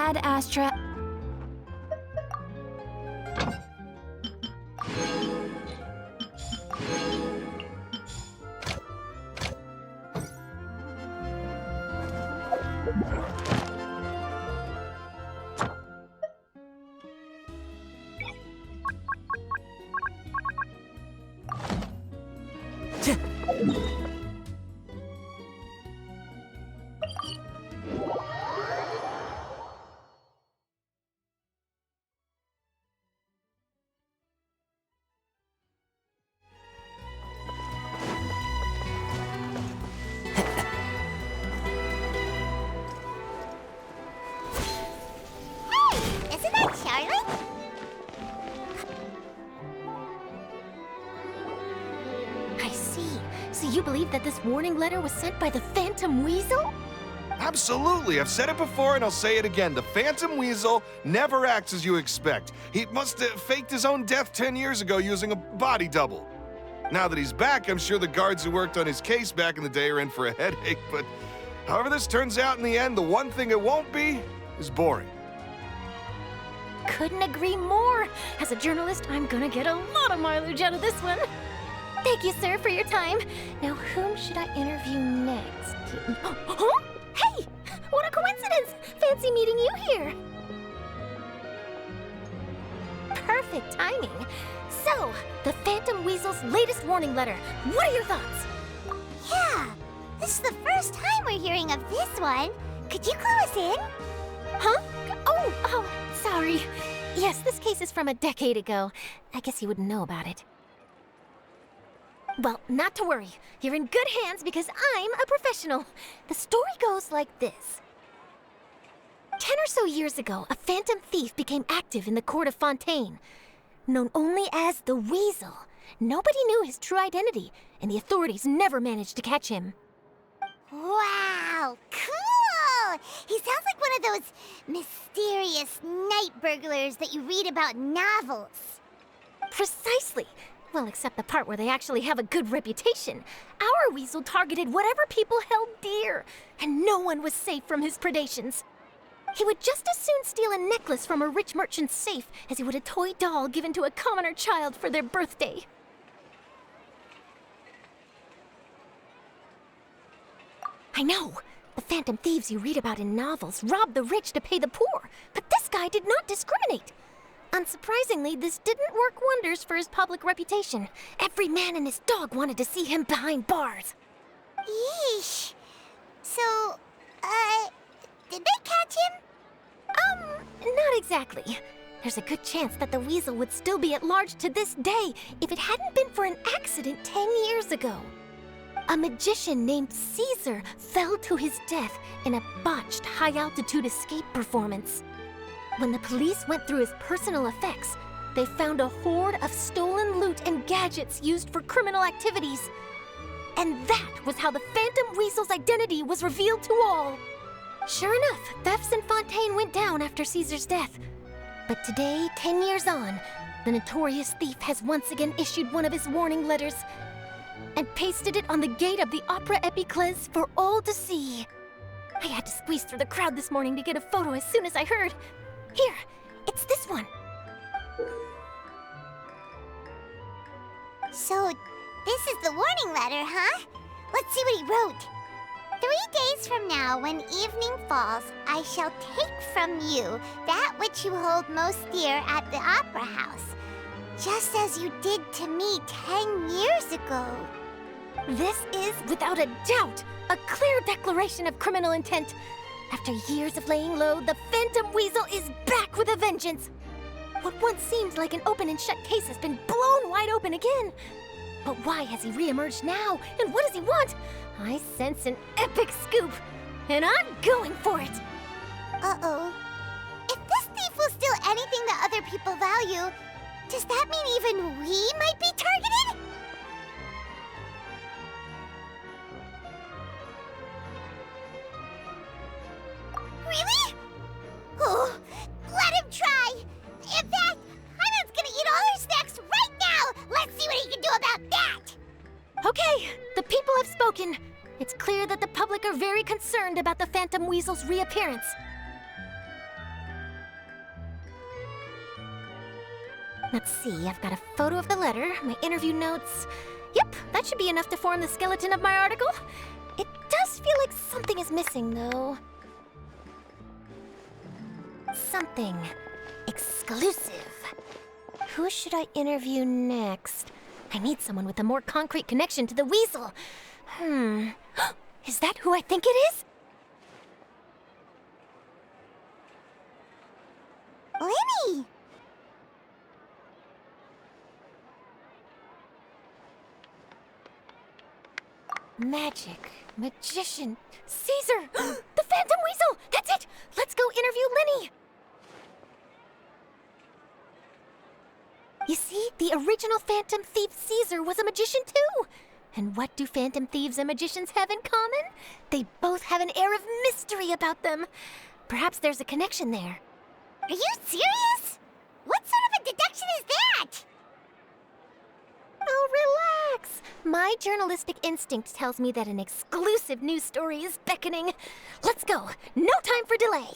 Ad Astra. Isn't that Charlotte? I see. So you believe that this warning letter was sent by the Phantom Weasel? Absolutely. I've said it before and I'll say it again. The Phantom Weasel never acts as you expect. He must have faked his own death 10 years ago using a body double. Now that he's back, I'm sure the guards who worked on his case back in the day are in for a headache, but however this turns out in the end, the one thing it won't be is boring. Couldn't agree more. As a journalist, I'm gonna get a lot of mileage out of this one. Thank you, sir, for your time. Now, whom should I interview next? Huh? Hey! What a coincidence! Fancy meeting you here. Perfect timing. So, the Phantom Weasel's latest warning letter. What are your thoughts? Yeah, this is the first time we're hearing of this one. Could you clue us in? Huh? Oh, sorry. Yes, this case is from a decade ago. I guess you wouldn't know about it. Well, not to worry. You're in good hands because I'm a professional. The story goes like this. 10 or so years ago, a phantom thief became active in the court of Fontaine. Known only as the Weasel, nobody knew his true identity, and the authorities never managed to catch him. Wow, cool! He sounds like one of those mysterious night burglars that you read about in novels. Precisely. Well, except the part where they actually have a good reputation. Our Weasel targeted whatever people held dear, and no one was safe from his predations. He would just as soon steal a necklace from a rich merchant's safe as he would a toy doll given to a commoner child for their birthday. I know. The phantom thieves you read about in novels rob the rich to pay the poor, but this guy did not discriminate. Unsurprisingly, this didn't work wonders for his public reputation. Every man and his dog wanted to see him behind bars. Yeesh. So, did they catch him? Not exactly. There's a good chance that the Weasel would still be at large to this day if it hadn't been for an accident 10 years ago. A magician named Caesar fell to his death in a botched high-altitude escape performance. When the police went through his personal effects, they found a hoard of stolen loot and gadgets used for criminal activities. And that was how the Phantom Weasel's identity was revealed to all. Sure enough, thefts in Fontaine went down after Caesar's death. But today, 10 years on, the notorious thief has once again issued one of his warning letters and pasted it on the gate of the Opera Epiclese for all to see. I had to squeeze through the crowd this morning to get a photo as soon as I heard. Here, it's this one. So, this is the warning letter, huh? Let's see what he wrote. 3 days from now, when evening falls, I shall take from you that which you hold most dear at the Opera House, just as you did to me 10 years ago. This is, without a doubt, a clear declaration of criminal intent. After years of laying low, the Phantom Weasel is back with a vengeance. What once seemed like an open and shut case has been blown wide open again. But why has he reemerged now, and what does he want? I sense an epic scoop, and I'm going for it. Uh-oh. If this thief will steal anything that other people value, does that mean even we might be targeted? Really? Oh, let him try! In fact, Hyman's gonna eat all our snacks right now! Let's see what he can do about that! Okay, the people have spoken. It's clear that the public are very concerned about the Phantom Weasel's reappearance. Let's see, I've got a photo of the letter, my interview notes. Yep, that should be enough to form the skeleton of my article. It does feel like something is missing, though. Something exclusive. Who should I interview next? I need someone with a more concrete connection to the weasel. Is that who I think it is? Lenny! Magic, magician, Caesar! The Phantom Weasel! That's it! Let's go interview Lenny! You see, the original Phantom Thief Caesar was a magician too! And what do Phantom Thieves and magicians have in common? They both have an air of mystery about them. Perhaps there's a connection there. Are you serious? What sort of a deduction is that? Oh, relax. My journalistic instinct tells me that an exclusive news story is beckoning. Let's go. No time for delay.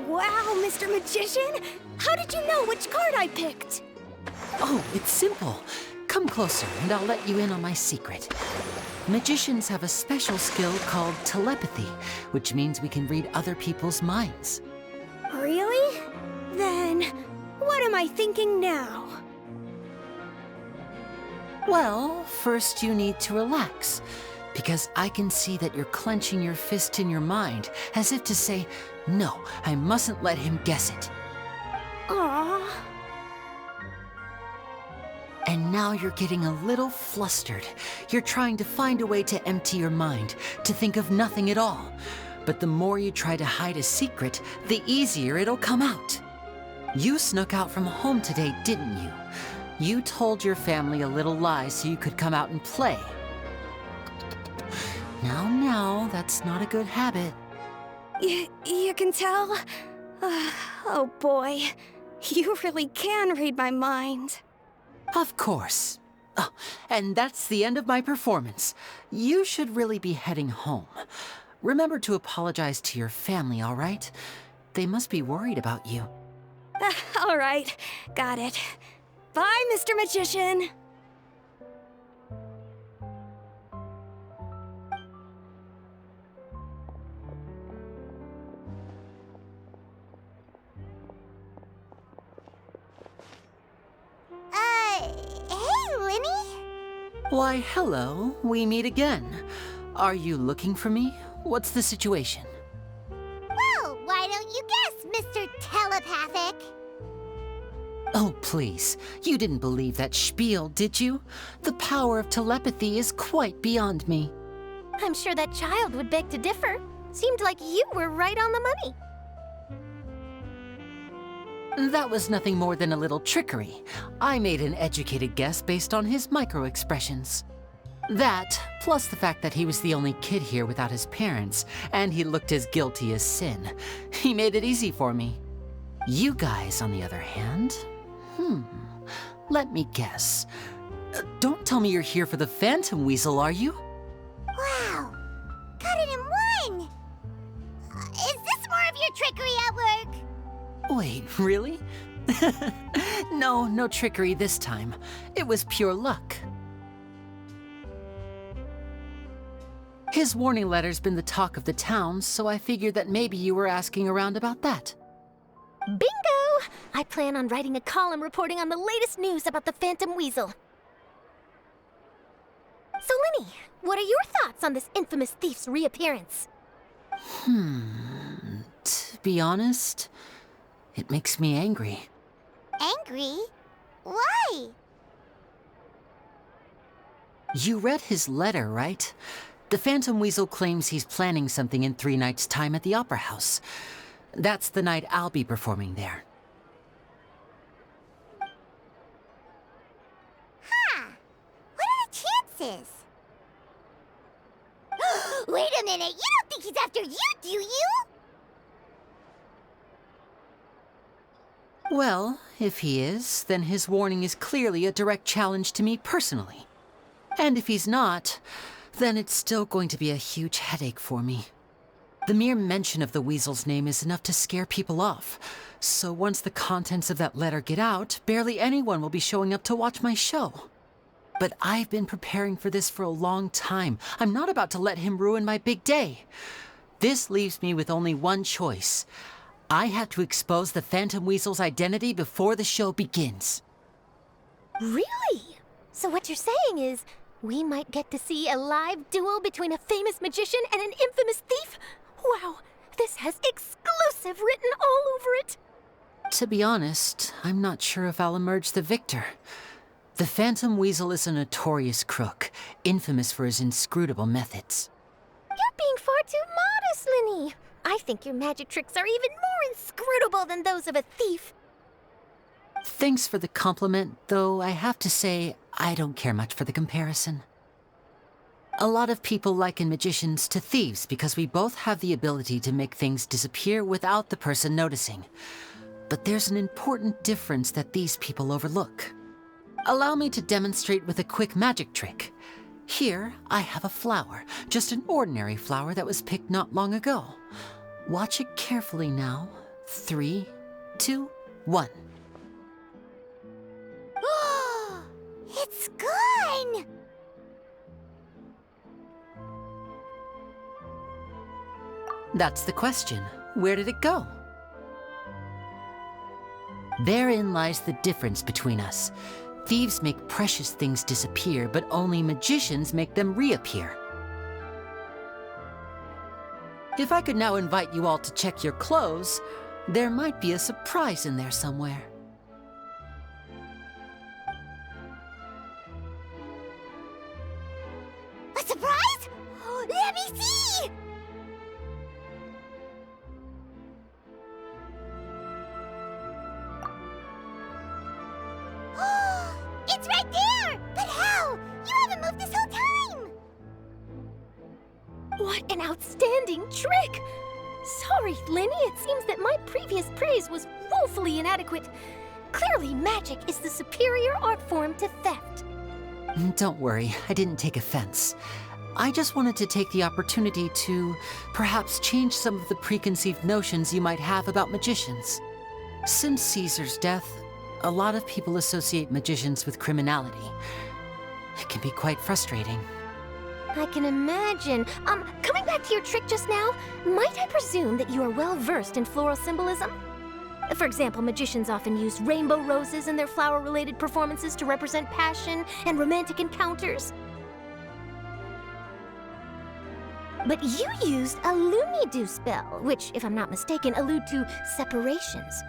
Wow, Mr. Magician! How did you know which card I picked? Oh, it's simple. Come closer and I'll let you in on my secret. Magicians have a special skill called telepathy, which means we can read other people's minds. Really? Then, what am I thinking now? Well, first you need to relax, because I can see that you're clenching your fist in your mind, as if to say, no, I mustn't let him guess it. Aww. And now you're getting a little flustered. You're trying to find a way to empty your mind, to think of nothing at all. But the more you try to hide a secret, the easier it'll come out. You snuck out from home today, didn't you? You told your family a little lie so you could come out and play. Now, that's not a good habit. You can tell? Oh boy, you really can read my mind. Of course. Oh, and that's the end of my performance. You should really be heading home. Remember to apologize to your family, all right? They must be worried about you. All right, got it. Bye, Mr. Magician. Hey, Lenny? Why, hello. We meet again. Are you looking for me? What's the situation? Well, why don't you guess, Mr. Telepathic? Oh, please. You didn't believe that spiel, did you? The power of telepathy is quite beyond me. I'm sure that child would beg to differ. Seemed like you were right on the money. That was nothing more than a little trickery. I made an educated guess based on his micro-expressions. That, plus the fact that he was the only kid here without his parents, and he looked as guilty as sin. He made it easy for me. You guys, on the other hand, let me guess. Don't tell me you're here for the Phantom Weasel, are you? Wow, got it in one! Is this more of your trickery at work? Wait, really? No trickery this time. It was pure luck. His warning letter's been the talk of the town, so I figured that maybe you were asking around about that. Bingo! I plan on writing a column reporting on the latest news about the Phantom Weasel. So, Lenny, what are your thoughts on this infamous thief's reappearance? To be honest, it makes me angry. Angry? Why? You read his letter, right? The Phantom Weasel claims he's planning something in 3 nights' time at the Opera House. That's the night I'll be performing there. Huh. What are the chances? Wait a minute, you don't think he's after you, do you? Well, if he is, then his warning is clearly a direct challenge to me personally. And if he's not, then it's still going to be a huge headache for me. The mere mention of the weasel's name is enough to scare people off. So once the contents of that letter get out, barely anyone will be showing up to watch my show. But I've been preparing for this for a long time. I'm not about to let him ruin my big day. This leaves me with only one choice. I have to expose the Phantom Weasel's identity before the show begins. Really? So what you're saying is, we might get to see a live duel between a famous magician and an infamous thief? Wow, this has exclusive written all over it. To be honest, I'm not sure if I'll emerge the victor. The Phantom Weasel is a notorious crook, infamous for his inscrutable methods. You're being far too modest, Linny. I think your magic tricks are even more inscrutable than those of a thief. Thanks for the compliment, though I have to say, I don't care much for the comparison. A lot of people liken magicians to thieves because we both have the ability to make things disappear without the person noticing. But there's an important difference that these people overlook. Allow me to demonstrate with a quick magic trick. Here, I have a flower, just an ordinary flower that was picked not long ago. Watch it carefully now. 3, 2, 1. It's gone! That's the question. Where did it go? Therein lies the difference between us. Thieves make precious things disappear, but only magicians make them reappear. If I could now invite you all to check your clothes, there might be a surprise in there somewhere. A surprise? Let me see! It's right there! But how? You haven't moved this whole time! What an outstanding trick! Sorry, Linny, it seems that my previous praise was woefully inadequate. Clearly, magic is the superior art form to theft. Don't worry, I didn't take offense. I just wanted to take the opportunity to perhaps change some of the preconceived notions you might have about magicians. Since Caesar's death, a lot of people associate magicians with criminality. It can be quite frustrating. I can imagine. Coming back to your trick just now, might I presume that you are well versed in floral symbolism? For example, magicians often use rainbow roses in their flower-related performances to represent passion and romantic encounters. But you used a Lumidu spell, which, if I'm not mistaken, allude to separations.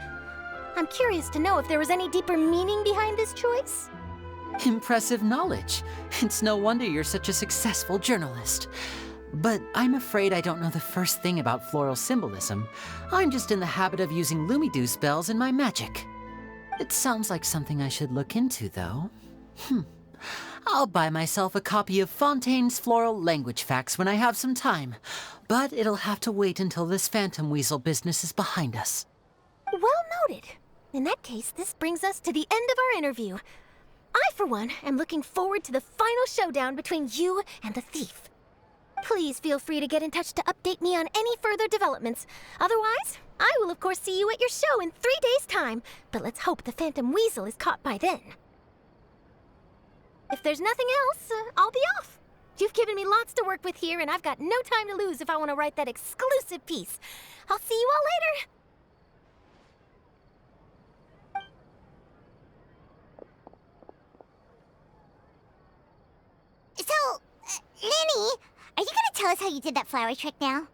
I'm curious to know if there was any deeper meaning behind this choice? Impressive knowledge. It's no wonder you're such a successful journalist. But I'm afraid I don't know the first thing about floral symbolism. I'm just in the habit of using Lumidu spells in my magic. It sounds like something I should look into, though. I'll buy myself a copy of Fontaine's Floral Language Facts when I have some time. But it'll have to wait until this Phantom Weasel business is behind us. Well noted. In that case, this brings us to the end of our interview. I, for one, am looking forward to the final showdown between you and the thief. Please feel free to get in touch to update me on any further developments. Otherwise, I will of course see you at your show in 3 days' time, but let's hope the Phantom Weasel is caught by then. If there's nothing else, I'll be off. You've given me lots to work with here, and I've got no time to lose if I want to write that exclusive piece. I'll see you all later. So, Linny, are you gonna tell us how you did that flower trick now?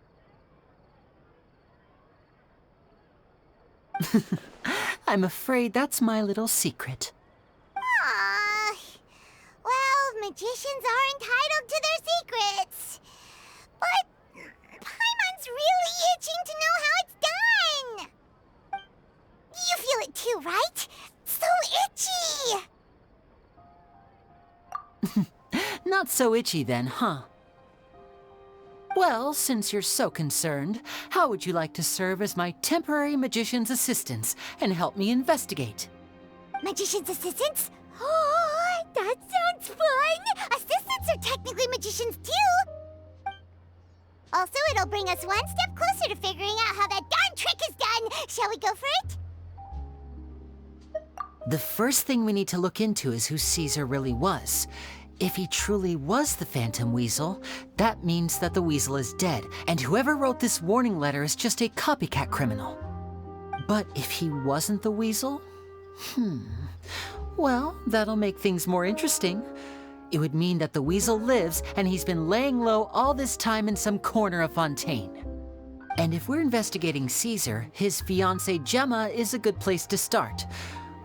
I'm afraid that's my little secret. Aww. Well, magicians are entitled to their secrets. But Paimon's really itching to know how it's done. You feel it too, right? So itchy! Not so itchy then, huh? Well, since you're so concerned, how would you like to serve as my temporary magician's assistants and help me investigate? Magician's assistants? Oh, that sounds fun! Assistants are technically magicians too! Also, it'll bring us one step closer to figuring out how that darn trick is done! Shall we go for it? The first thing we need to look into is who Caesar really was. If he truly was the Phantom Weasel, that means that the Weasel is dead, and whoever wrote this warning letter is just a copycat criminal. But if he wasn't the Weasel? Well, that'll make things more interesting. It would mean that the Weasel lives, and he's been laying low all this time in some corner of Fontaine. And if we're investigating Caesar, his fiancée Gemma is a good place to start.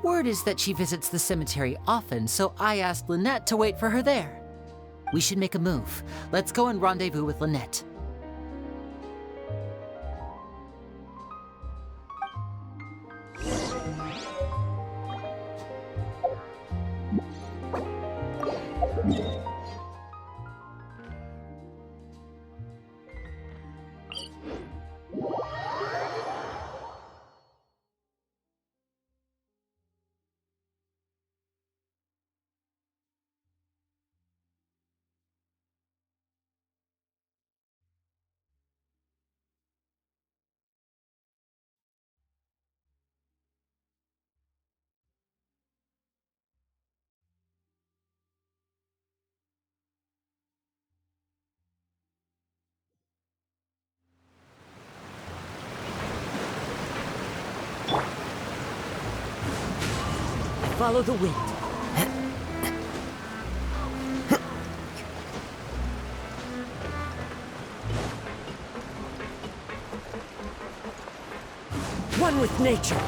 Word is that she visits the cemetery often, so I asked Lynette to wait for her there. We should make a move. Let's go and rendezvous with Lynette. Follow the wind. One with nature.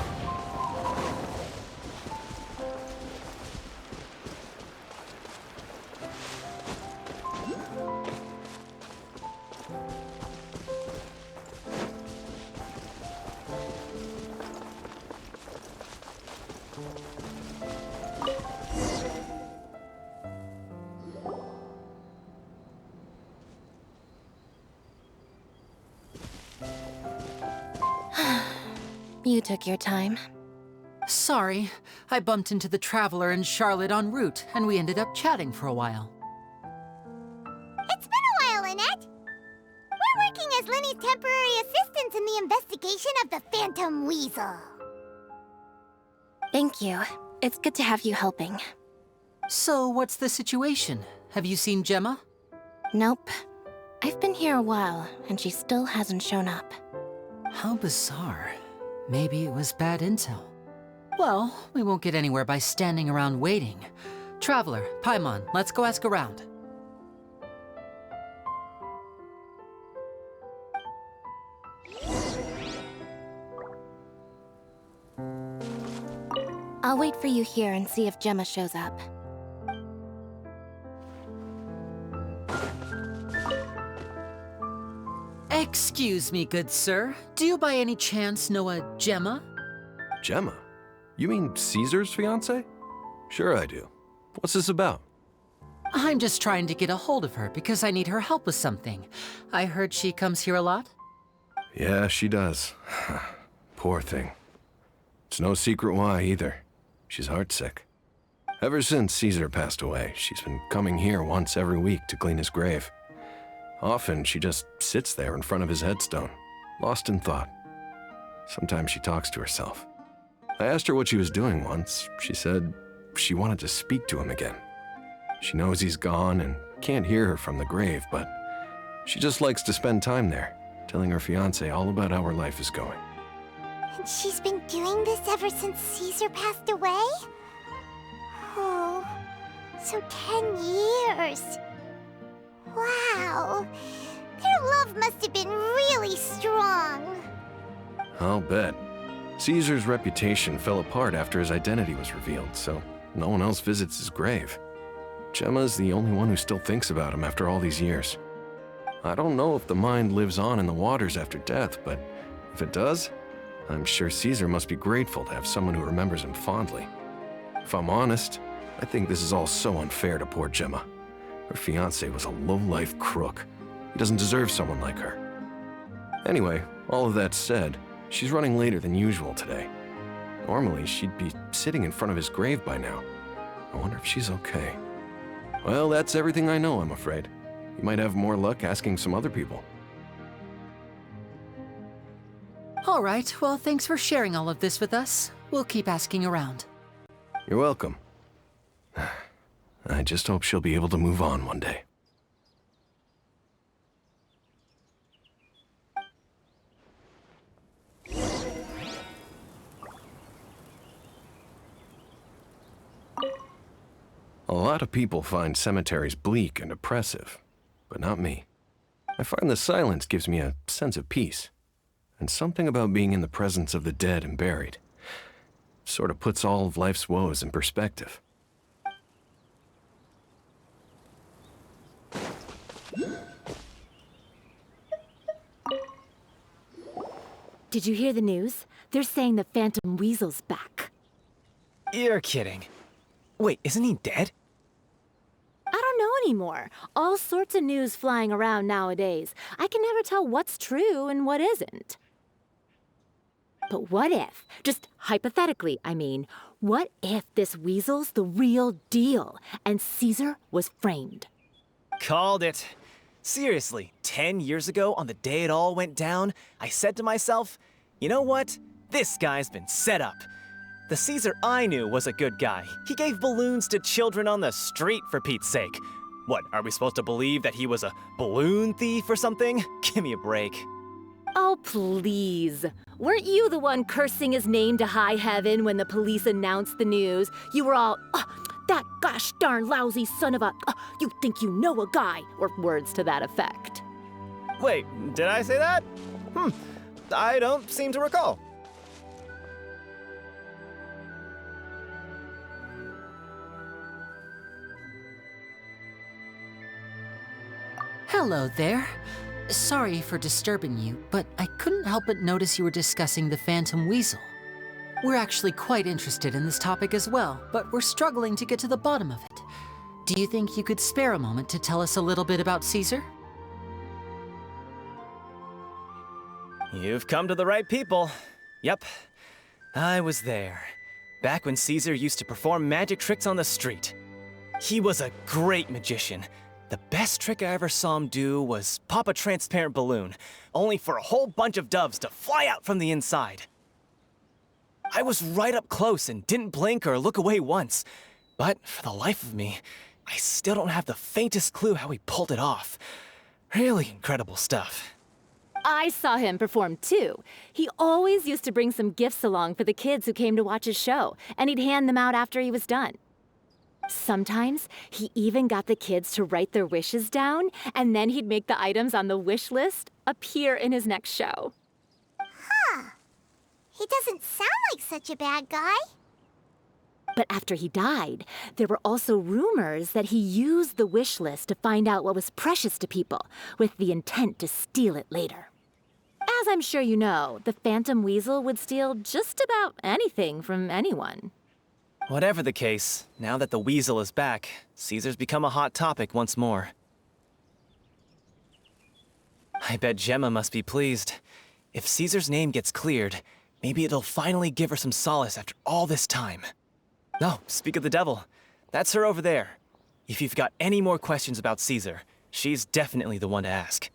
You took your time. Sorry, I bumped into the Traveler and Charlotte en route, and we ended up chatting for a while. It's been a while, Lynette. We're working as Lenny's temporary assistants in the investigation of the Phantom Weasel. Thank you. It's good to have you helping. So, what's the situation? Have you seen Gemma? Nope. I've been here a while, and she still hasn't shown up. How bizarre. Maybe it was bad intel. Well, we won't get anywhere by standing around waiting. Traveler, Paimon, let's go ask around. I'll wait for you here and see if Gemma shows up. Excuse me, good sir. Do you by any chance know a Gemma? Gemma? You mean Caesar's fiancée? Sure I do. What's this about? I'm just trying to get a hold of her because I need her help with something. I heard she comes here a lot. Yeah, she does. Poor thing. It's no secret why either. She's heartsick. Ever since Caesar passed away, she's been coming here once every week to clean his grave. Often, she just sits there in front of his headstone, lost in thought. Sometimes she talks to herself. I asked her what she was doing once. She said she wanted to speak to him again. She knows he's gone and can't hear her from the grave, but she just likes to spend time there, telling her fiancé all about how her life is going. And she's been doing this ever since Caesar passed away? Oh, so 10 years. Wow, their love must have been really strong. I'll bet. Caesar's reputation fell apart after his identity was revealed, so no one else visits his grave. Gemma's the only one who still thinks about him after all these years. I don't know if the mind lives on in the waters after death, but if it does, I'm sure Caesar must be grateful to have someone who remembers him fondly. If I'm honest, I think this is all so unfair to poor Gemma. Her fiancé was a low-life crook. He doesn't deserve someone like her. Anyway, all of that said, she's running later than usual today. Normally, she'd be sitting in front of his grave by now. I wonder if she's okay. Well, that's everything I know, I'm afraid. You might have more luck asking some other people. All right, well, thanks for sharing all of this with us. We'll keep asking around. You're welcome. I just hope she'll be able to move on one day. A lot of people find cemeteries bleak and oppressive, but not me. I find the silence gives me a sense of peace, and something about being in the presence of the dead and buried sort of puts all of life's woes in perspective. Did you hear the news? They're saying the Phantom Weasel's back. You're kidding. Wait, isn't he dead? I don't know anymore. All sorts of news flying around nowadays. I can never tell what's true and what isn't. But what if, just hypothetically, I mean, what if this weasel's the real deal and Caesar was framed? Called it. Seriously, 10 years ago, on the day it all went down, I said to myself, you know what? This guy's been set up. The Caesar I knew was a good guy. He gave balloons to children on the street, for Pete's sake. What, are we supposed to believe that he was a balloon thief or something? Give me a break. Oh, please. Weren't you the one cursing his name to high heaven when the police announced the news? You were all, that gosh darn lousy son of a, you think you know a guy, or words to that effect. Wait, did I say that? I don't seem to recall. Hello there. Sorry for disturbing you, but I couldn't help but notice you were discussing the Phantom Weasel. We're actually quite interested in this topic as well, but we're struggling to get to the bottom of it. Do you think you could spare a moment to tell us a little bit about Caesar? You've come to the right people. Yep, I was there. Back when Caesar used to perform magic tricks on the street. He was a great magician. The best trick I ever saw him do was pop a transparent balloon, only for a whole bunch of doves to fly out from the inside. I was right up close and didn't blink or look away once. But for the life of me, I still don't have the faintest clue how he pulled it off. Really incredible stuff. I saw him perform too. He always used to bring some gifts along for the kids who came to watch his show, and he'd hand them out after he was done. Sometimes, he even got the kids to write their wishes down, and then he'd make the items on the wish list appear in his next show. Huh. He doesn't sound like such a bad guy. But after he died, there were also rumors that he used the wish list to find out what was precious to people, with the intent to steal it later. As I'm sure you know, the Phantom Weasel would steal just about anything from anyone. Whatever the case, now that the Weasel is back, Caesar's become a hot topic once more. I bet Gemma must be pleased. If Caesar's name gets cleared, maybe it'll finally give her some solace after all this time. No, speak of the devil. That's her over there. If you've got any more questions about Caesar, she's definitely the one to ask.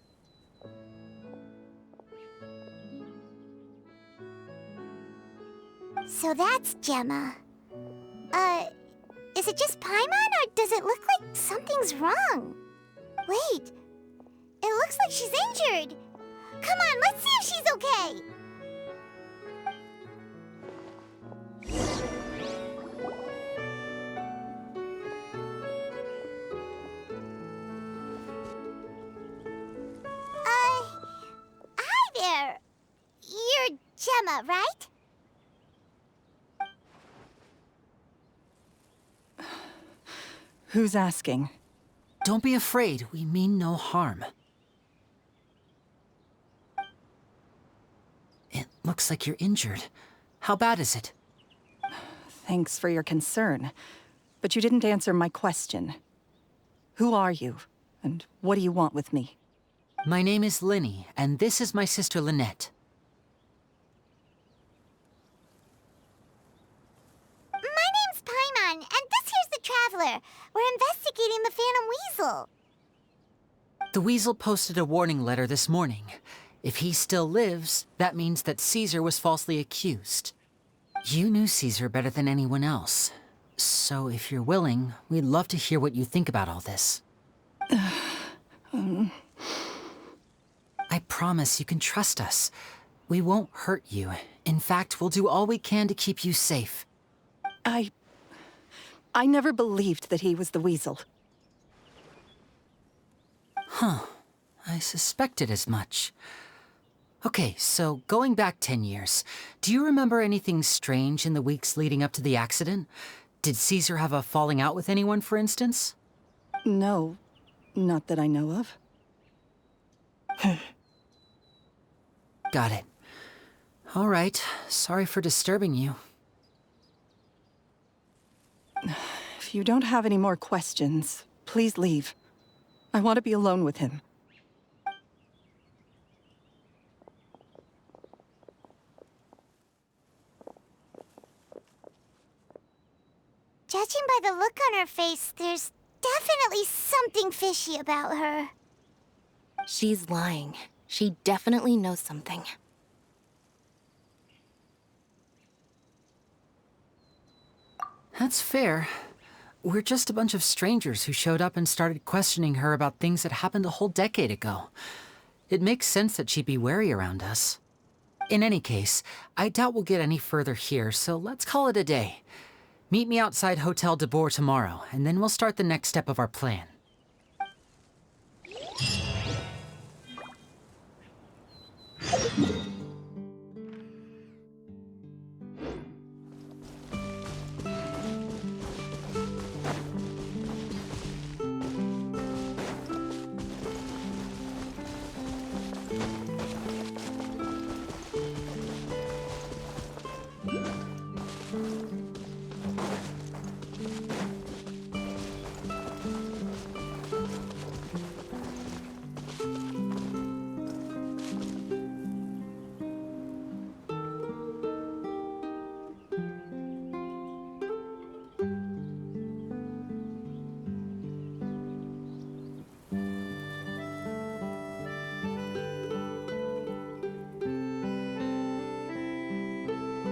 So that's Gemma. Is it just Paimon, or does it look like something's wrong? Wait, it looks like she's injured. Come on, let's see if she's okay. Hi there. You're Gemma, right? Who's asking? Don't be afraid, we mean no harm. It looks like you're injured. How bad is it? Thanks for your concern, but you didn't answer my question. Who are you, and what do you want with me? My name is Linny, and this is my sister Lynette. My name's Paimon, and this here's the Traveler. We're investigating the Phantom Weasel. The Weasel posted a warning letter this morning. If he still lives, that means that Caesar was falsely accused. You knew Caesar better than anyone else. So if you're willing, we'd love to hear what you think about all this. I promise you can trust us. We won't hurt you. In fact, we'll do all we can to keep you safe. I never believed that he was the Weasel. Huh. I suspected as much. Okay, so going back 10 years, do you remember anything strange in the weeks leading up to the accident? Did Caesar have a falling out with anyone, for instance? No, not that I know of. Got it. All right. Sorry for disturbing you. If you don't have any more questions, please leave. I want to be alone with him. Judging by the look on her face, there's definitely something fishy about her. She's lying. She definitely knows something. That's fair. We're just a bunch of strangers who showed up and started questioning her about things that happened a whole decade ago. It makes sense that she'd be wary around us. In any case, I doubt we'll get any further here, so let's call it a day. Meet me outside Hotel de Boer tomorrow, and then we'll start the next step of our plan.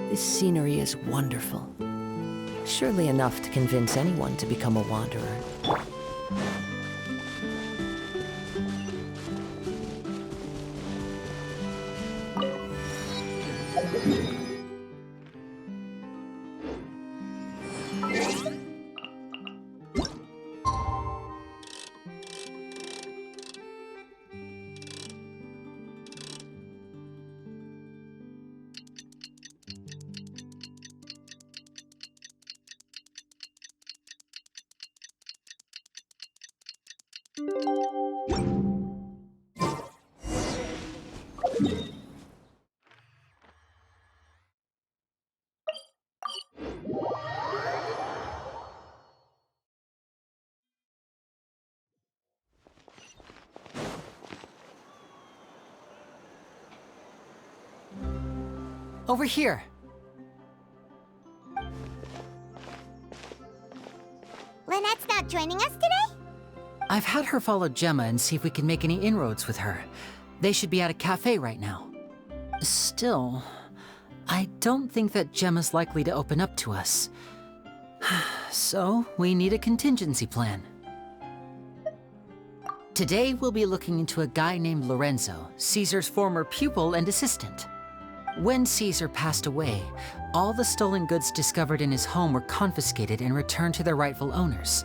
This scenery is wonderful. Surely enough to convince anyone to become a wanderer. Over here. Lynette's not joining us today? I've had her follow Gemma and see if we can make any inroads with her. They should be at a cafe right now. Still, I don't think that Gemma's likely to open up to us. So, we need a contingency plan. Today, we'll be looking into a guy named Lorenzo, Caesar's former pupil and assistant. When Caesar passed away, all the stolen goods discovered in his home were confiscated and returned to their rightful owners.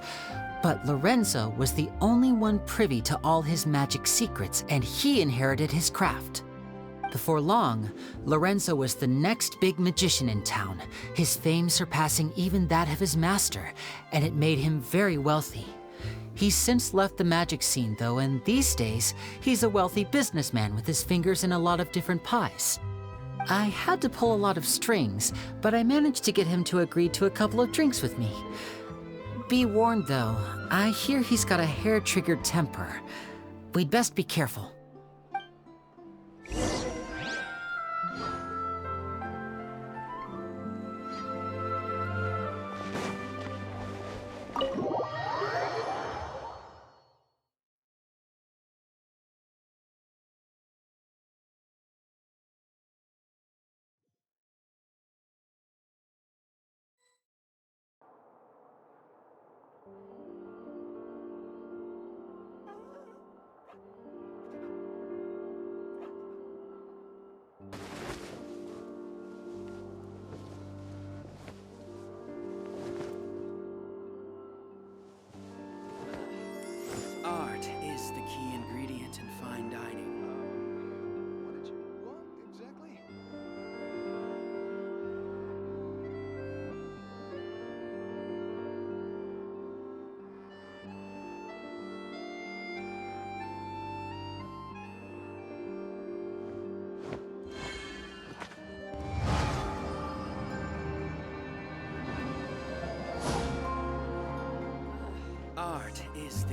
But Lorenzo was the only one privy to all his magic secrets, and he inherited his craft. Before long, Lorenzo was the next big magician in town, his fame surpassing even that of his master, and it made him very wealthy. He's since left the magic scene, though, and these days, he's a wealthy businessman with his fingers in a lot of different pies. I had to pull a lot of strings, but I managed to get him to agree to a couple of drinks with me. Be warned, though, I hear he's got a hair-triggered temper. We'd best be careful.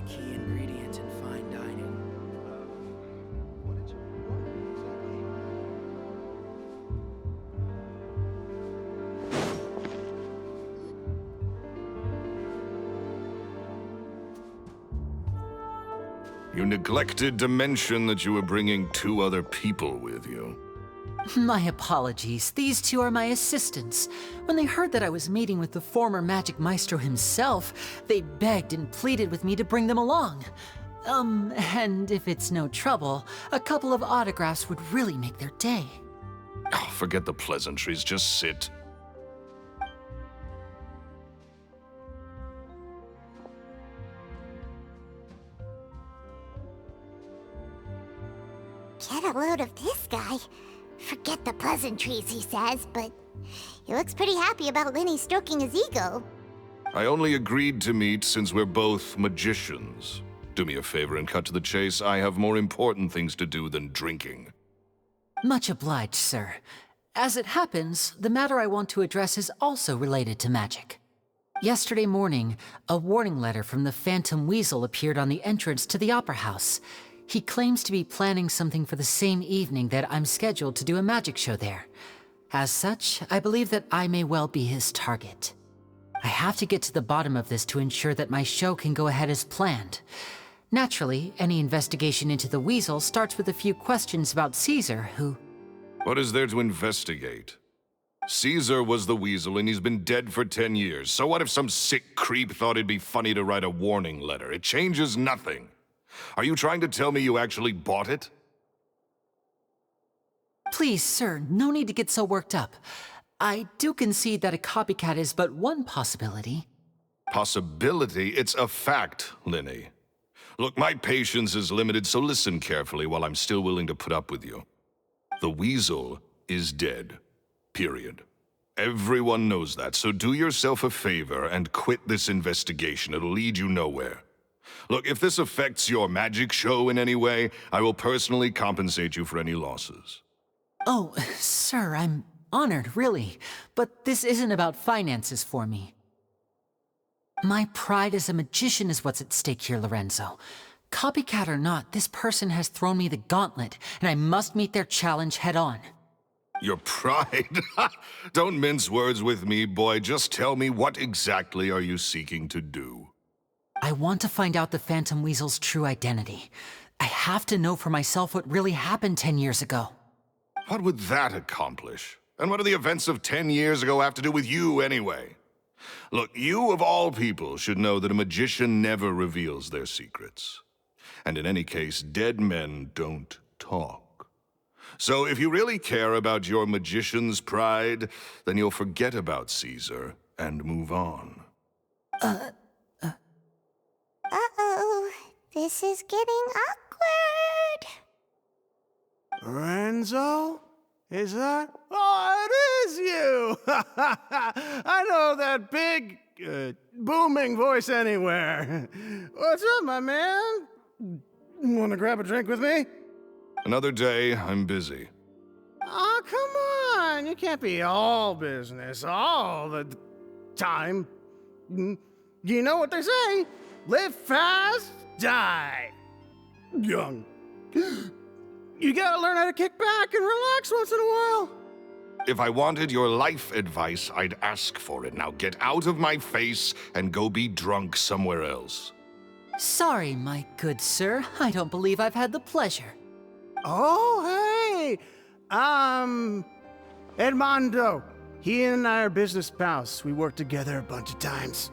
key ingredient in fine dining. You neglected to mention that you were bringing 2 other people with you. My apologies. These 2 are my assistants. When they heard that I was meeting with the former Magic Maestro himself, they begged and pleaded with me to bring them along. And if it's no trouble, a couple of autographs would really make their day. Oh, forget the pleasantries, just sit. Get a load of this guy. Forget the pleasantries, he says, but he looks pretty happy about Lenny stroking his ego. I only agreed to meet since we're both magicians. Do me a favor and cut to the chase. I have more important things to do than drinking. Much obliged, sir. As it happens, the matter I want to address is also related to magic. Yesterday morning, a warning letter from the Phantom Weasel appeared on the entrance to the Opera House. He claims to be planning something for the same evening that I'm scheduled to do a magic show there. As such, I believe that I may well be his target. I have to get to the bottom of this to ensure that my show can go ahead as planned. Naturally, any investigation into the Weasel starts with a few questions about Caesar, who... What is there to investigate? Caesar was the Weasel and he's been dead for 10 years. So what if some sick creep thought it'd be funny to write a warning letter? It changes nothing. Are you trying to tell me you actually bought it? Please, sir, no need to get so worked up. I do concede that a copycat is but one possibility. Possibility? It's a fact, Lenny. Look, my patience is limited, so listen carefully while I'm still willing to put up with you. The Weasel is dead. Period. Everyone knows that, so do yourself a favor and quit this investigation. It'll lead you nowhere. Look, if this affects your magic show in any way, I will personally compensate you for any losses. Oh, sir, I'm honored, really. But this isn't about finances for me. My pride as a magician is what's at stake here, Lorenzo. Copycat or not, this person has thrown me the gauntlet, and I must meet their challenge head-on. Your pride? Don't mince words with me, boy. Just tell me, what exactly are you seeking to do? I want to find out the Phantom Weasel's true identity. I have to know for myself what really happened 10 years ago. What would that accomplish? And what do the events of 10 years ago have to do with you, anyway? Look, you of all people should know that a magician never reveals their secrets. And in any case, dead men don't talk. So if you really care about your magician's pride, then you'll forget about Caesar and move on. Uh-oh. This is getting awkward. Lorenzo? Is that? Oh, it is you! I know that big, booming voice anywhere. What's up, my man? Want to grab a drink with me? Another day, I'm busy. Oh, come on. You can't be all business all the time. You know what they say? Live fast, die young. You gotta learn how to kick back and relax once in a while. If I wanted your life advice, I'd ask for it. Now get out of my face and go be drunk somewhere else. Sorry, my good sir. I don't believe I've had the pleasure. Oh, hey! Edmondo. He and I are business pals. We worked together a bunch of times.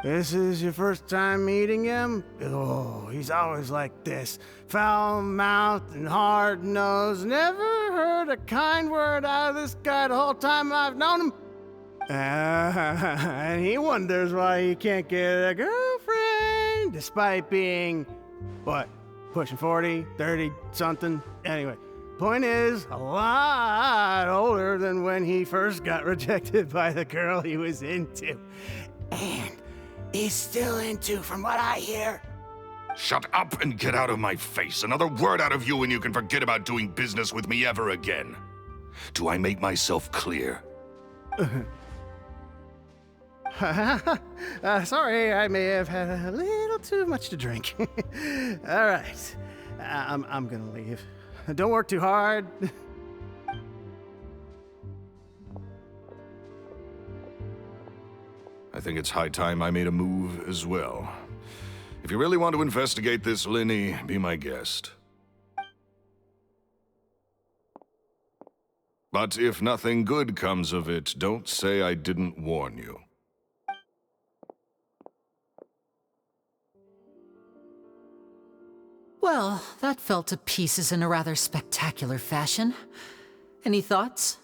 This is your first time meeting him? Oh, he's always like this. Foul-mouthed and hard-nosed. Never heard a kind word out of this guy the whole time I've known him. And he wonders why he can't get a girlfriend, despite being, what, pushing 40, 30, something? Anyway, point is, a lot older than when he first got rejected by the girl he was into. And he's still into, from what I hear. Shut up and get out of my face. Another word out of you and you can forget about doing business with me ever again. Do I make myself clear? Sorry, I may have had a little too much to drink. All right, I'm gonna leave. Don't work too hard. I think it's high time I made a move as well. If you really want to investigate this, Linny, be my guest. But if nothing good comes of it, don't say I didn't warn you. Well, that fell to pieces in a rather spectacular fashion. Any thoughts?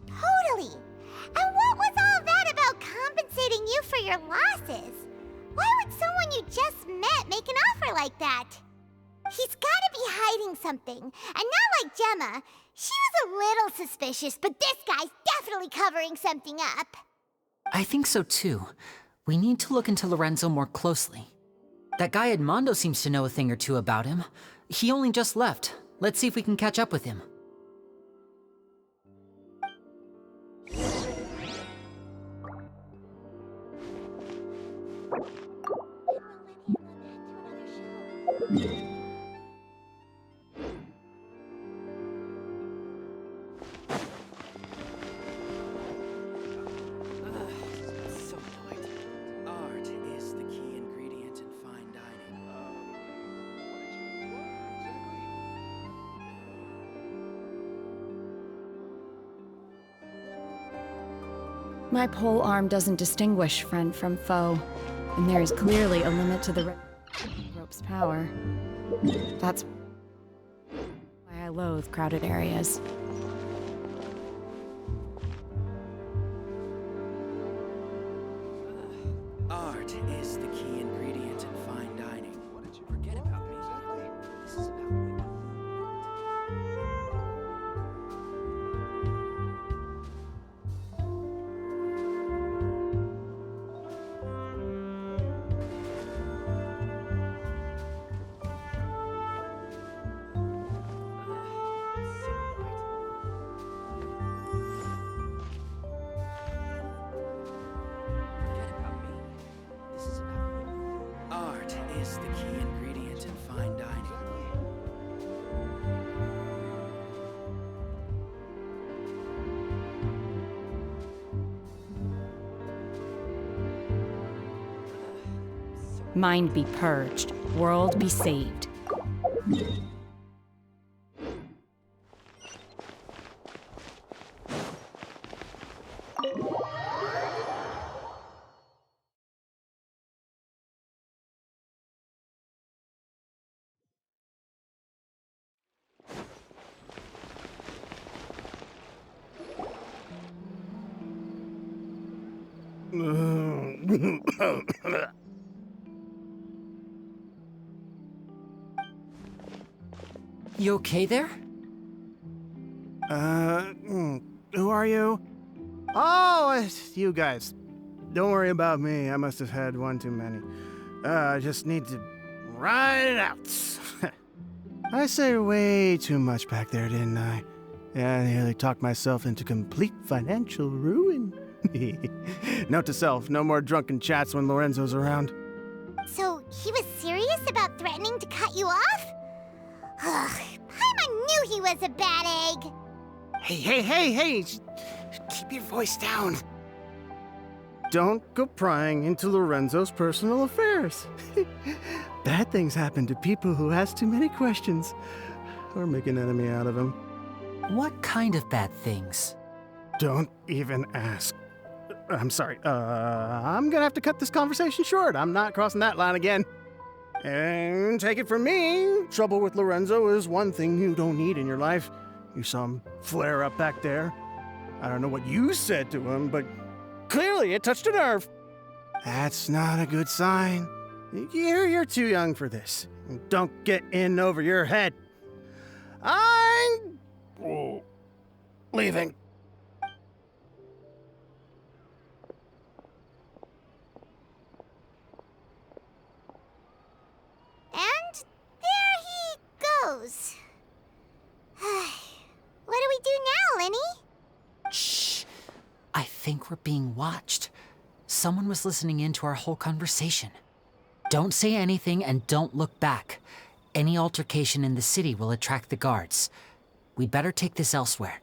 Totally. And what was all that about compensating you for your losses? Why would someone you just met make an offer like that? He's gotta be hiding something. And not like Gemma. She was a little suspicious, but this guy's definitely covering something up. I think so too. We need to look into Lorenzo more closely. That guy Edmondo seems to know a thing or two about him. He only just left. Let's see if we can catch up with him. My pole arm doesn't distinguish friend from foe, and there is clearly a limit to the rope's power. That's why I loathe crowded areas. Art is the key ingredient in fine dining. What did you forget about me? This is about me. Art is the key ingredient in fine dining. Mind be purged, world be saved. You okay there? Who are you? Oh, it's you guys. Don't worry about me. I must have had one too many. I just need to ride it out. I say way too much back there, didn't I? Yeah, I nearly talked myself into complete financial ruin. Note to self, no more drunken chats when Lorenzo's around. So, he was serious about threatening to cut you off? Ugh, Paimon knew he was a bad egg. Hey! Keep your voice down. Don't go prying into Lorenzo's personal affairs. Bad things happen to people who ask too many questions, or make an enemy out of him. What kind of bad things? Don't even ask. I'm sorry, I'm gonna have to cut this conversation short. I'm not crossing that line again. And take it from me, trouble with Lorenzo is one thing you don't need in your life. You saw him flare up back there. I don't know what you said to him, but clearly it touched a nerve. That's not a good sign. You're too young for this. Don't get in over your head. I'm leaving. And there he goes. What do we do now, Lenny? Shh. I think we're being watched. Someone was listening in to our whole conversation. Don't say anything and don't look back. Any altercation in the city will attract the guards. We'd better take this elsewhere.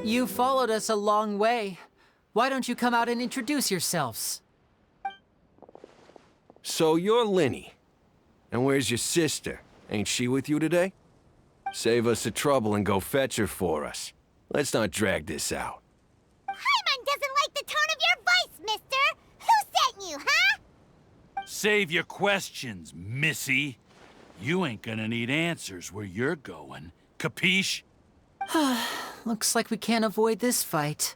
You followed us a long way. Why don't you come out and introduce yourselves? So you're Linny. And where's your sister? Ain't she with you today? Save us the trouble and go fetch her for us. Let's not drag this out. Paimon doesn't like the tone of your voice, mister! Who sent you, huh? Save your questions, missy. You ain't gonna need answers where you're going. Capiche? Looks like we can't avoid this fight.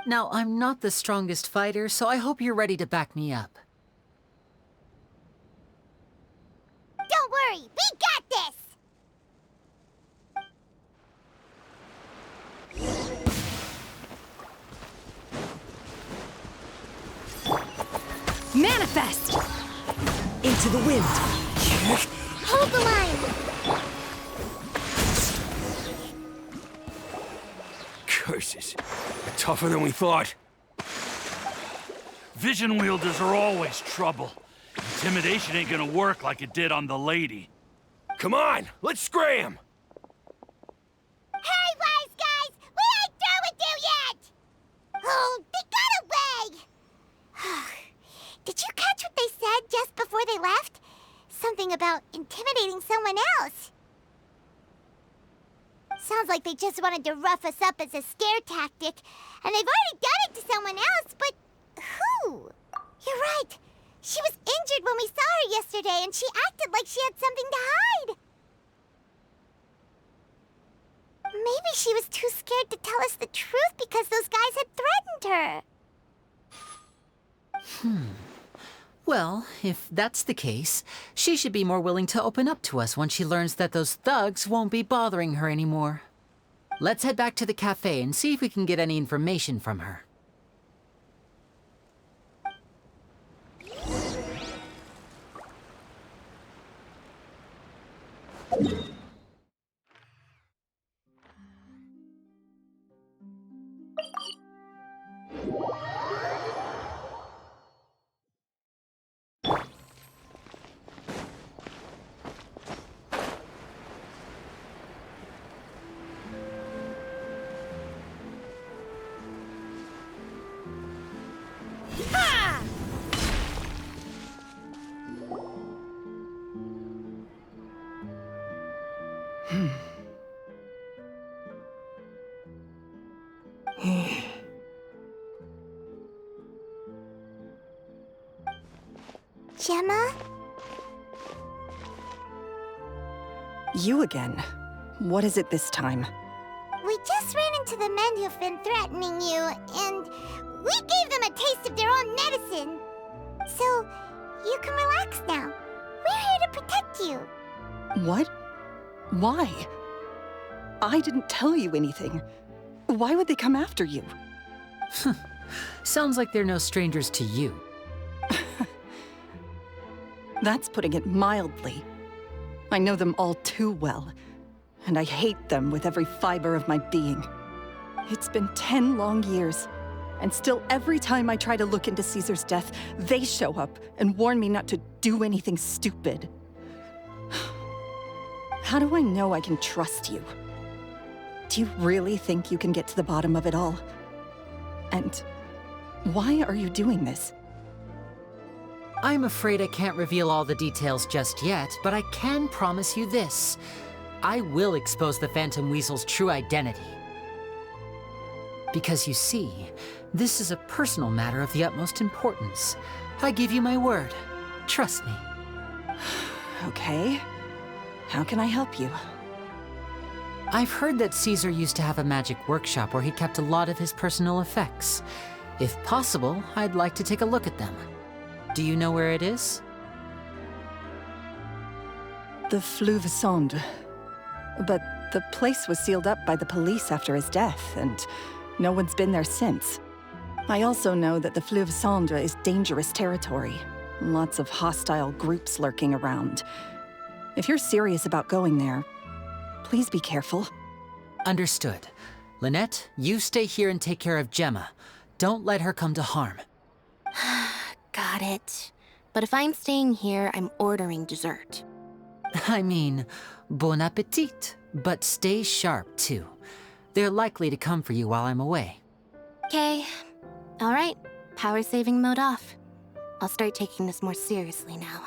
Now, I'm not the strongest fighter, so I hope you're ready to back me up. Don't worry, we got this! Manifest! into the wind. Hold the line. Curses. They're tougher than we thought. Vision wielders are always trouble. Intimidation ain't gonna work like it did on the lady. Come on, let's scram! Hey, wise guys! We ain't through with you yet! Oh, they got away! Did you catch what they said just before they left? Something about intimidating someone else. Sounds like they just wanted to rough us up as a scare tactic, and they've already done it to someone else, but who? You're right. She was injured when we saw her yesterday, and she acted like she had something to hide. Maybe she was too scared to tell us the truth because those guys had threatened her. Well, if that's the case, she should be more willing to open up to us once she learns that those thugs won't be bothering her anymore. Let's head back to the cafe and see if we can get any information from her. Gemma? You again. What is it this time? We just ran into the men who've been threatening you, and we gave them a taste of their own medicine. So, you can relax now. We're here to protect you. What? Why? I didn't tell you anything. Why would they come after you? Sounds like they're no strangers to you. That's putting it mildly. I know them all too well, and I hate them with every fiber of my being. It's been 10 long years, and still every time I try to look into Caesar's death, they show up and warn me not to do anything stupid. How do I know I can trust you? Do you really think you can get to the bottom of it all? And why are you doing this? I'm afraid I can't reveal all the details just yet, but I can promise you this. I will expose the Phantom Weasel's true identity. Because you see, this is a personal matter of the utmost importance. I give you my word. Trust me. Okay. How can I help you? I've heard that Caesar used to have a magic workshop where he kept a lot of his personal effects. If possible, I'd like to take a look at them. Do you know where it is? The Fleuve Sonde. But the place was sealed up by the police after his death, and no one's been there since. I also know that the Fleuve Sonde is dangerous territory. Lots of hostile groups lurking around. If you're serious about going there, please be careful. Understood. Lynette, you stay here and take care of Gemma. Don't let her come to harm. Got it. But if I'm staying here, I'm ordering dessert. I mean, bon appetit. But stay sharp, too. They're likely to come for you while I'm away. Okay. All right. Power saving mode off. I'll start taking this more seriously now.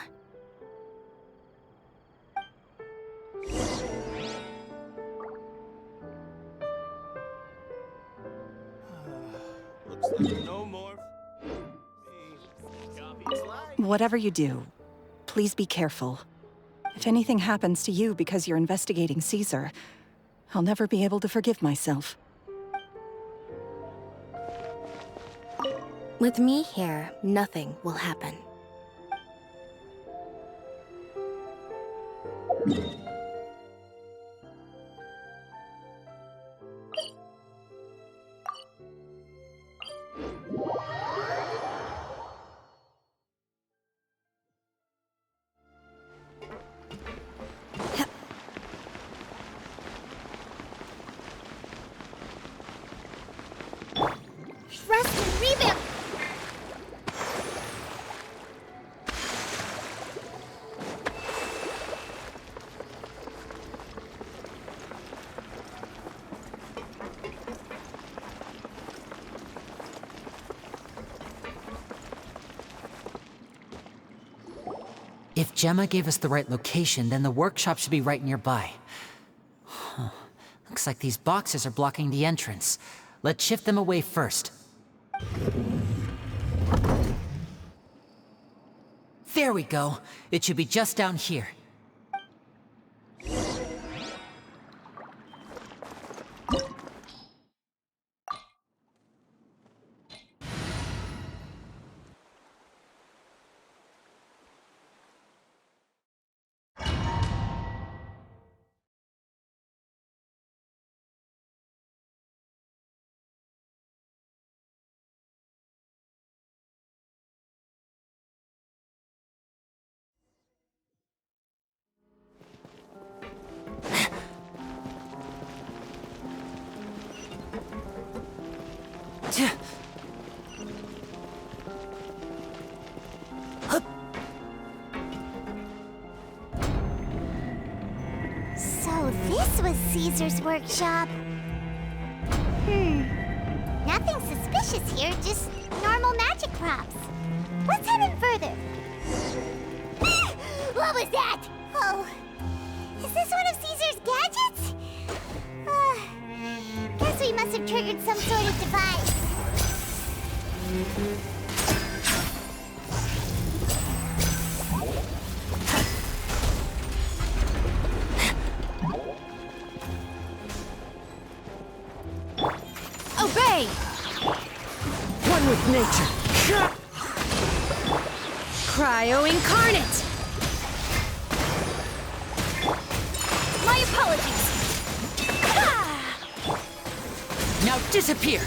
Looks like no more. Whatever you do, please be careful. If anything happens to you because you're investigating Caesar, I'll never be able to forgive myself. With me here, nothing will happen. If Gemma gave us the right location, then the workshop should be right nearby. Huh. Looks like these boxes are blocking the entrance. Let's shift them away first. There we go. It should be just down here. So this was Caesar's workshop. Nothing suspicious here, just normal magic props. Let's head in further. What was that? Oh, is this one of Caesar's gadgets? Guess we must have triggered some sort of device. Obey! One with nature. Cryo incarnate! My apologies! Now disappear!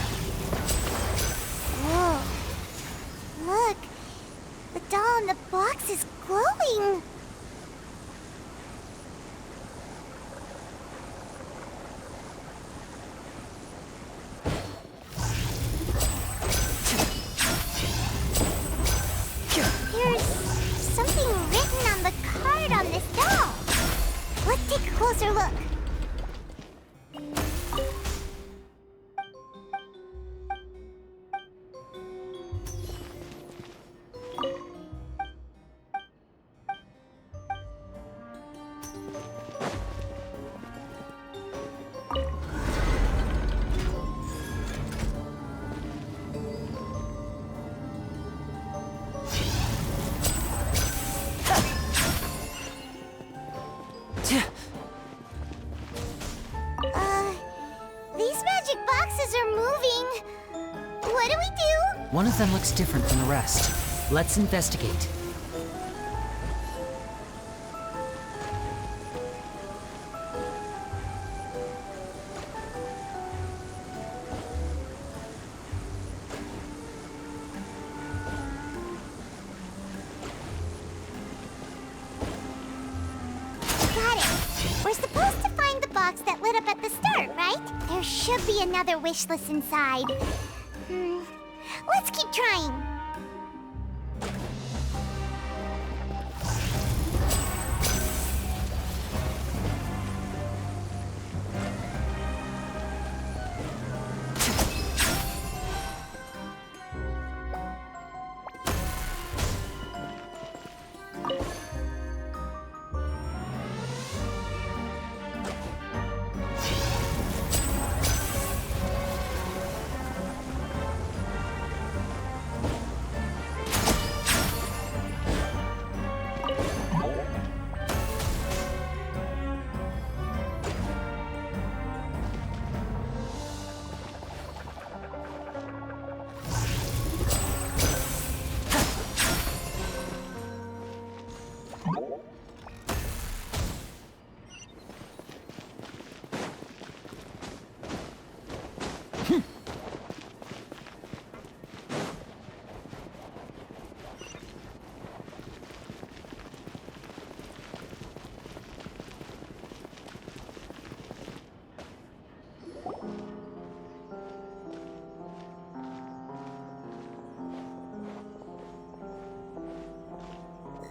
Whoa. Look, the doll in the box is glowing. There's something written on the card on this doll. Let's take a closer look. These magic boxes are moving. What do we do? One of them looks different from the rest. Let's investigate. Got it. We're supposed to find the box that lit up at the start, right? There should be another wish list inside. Let's keep trying.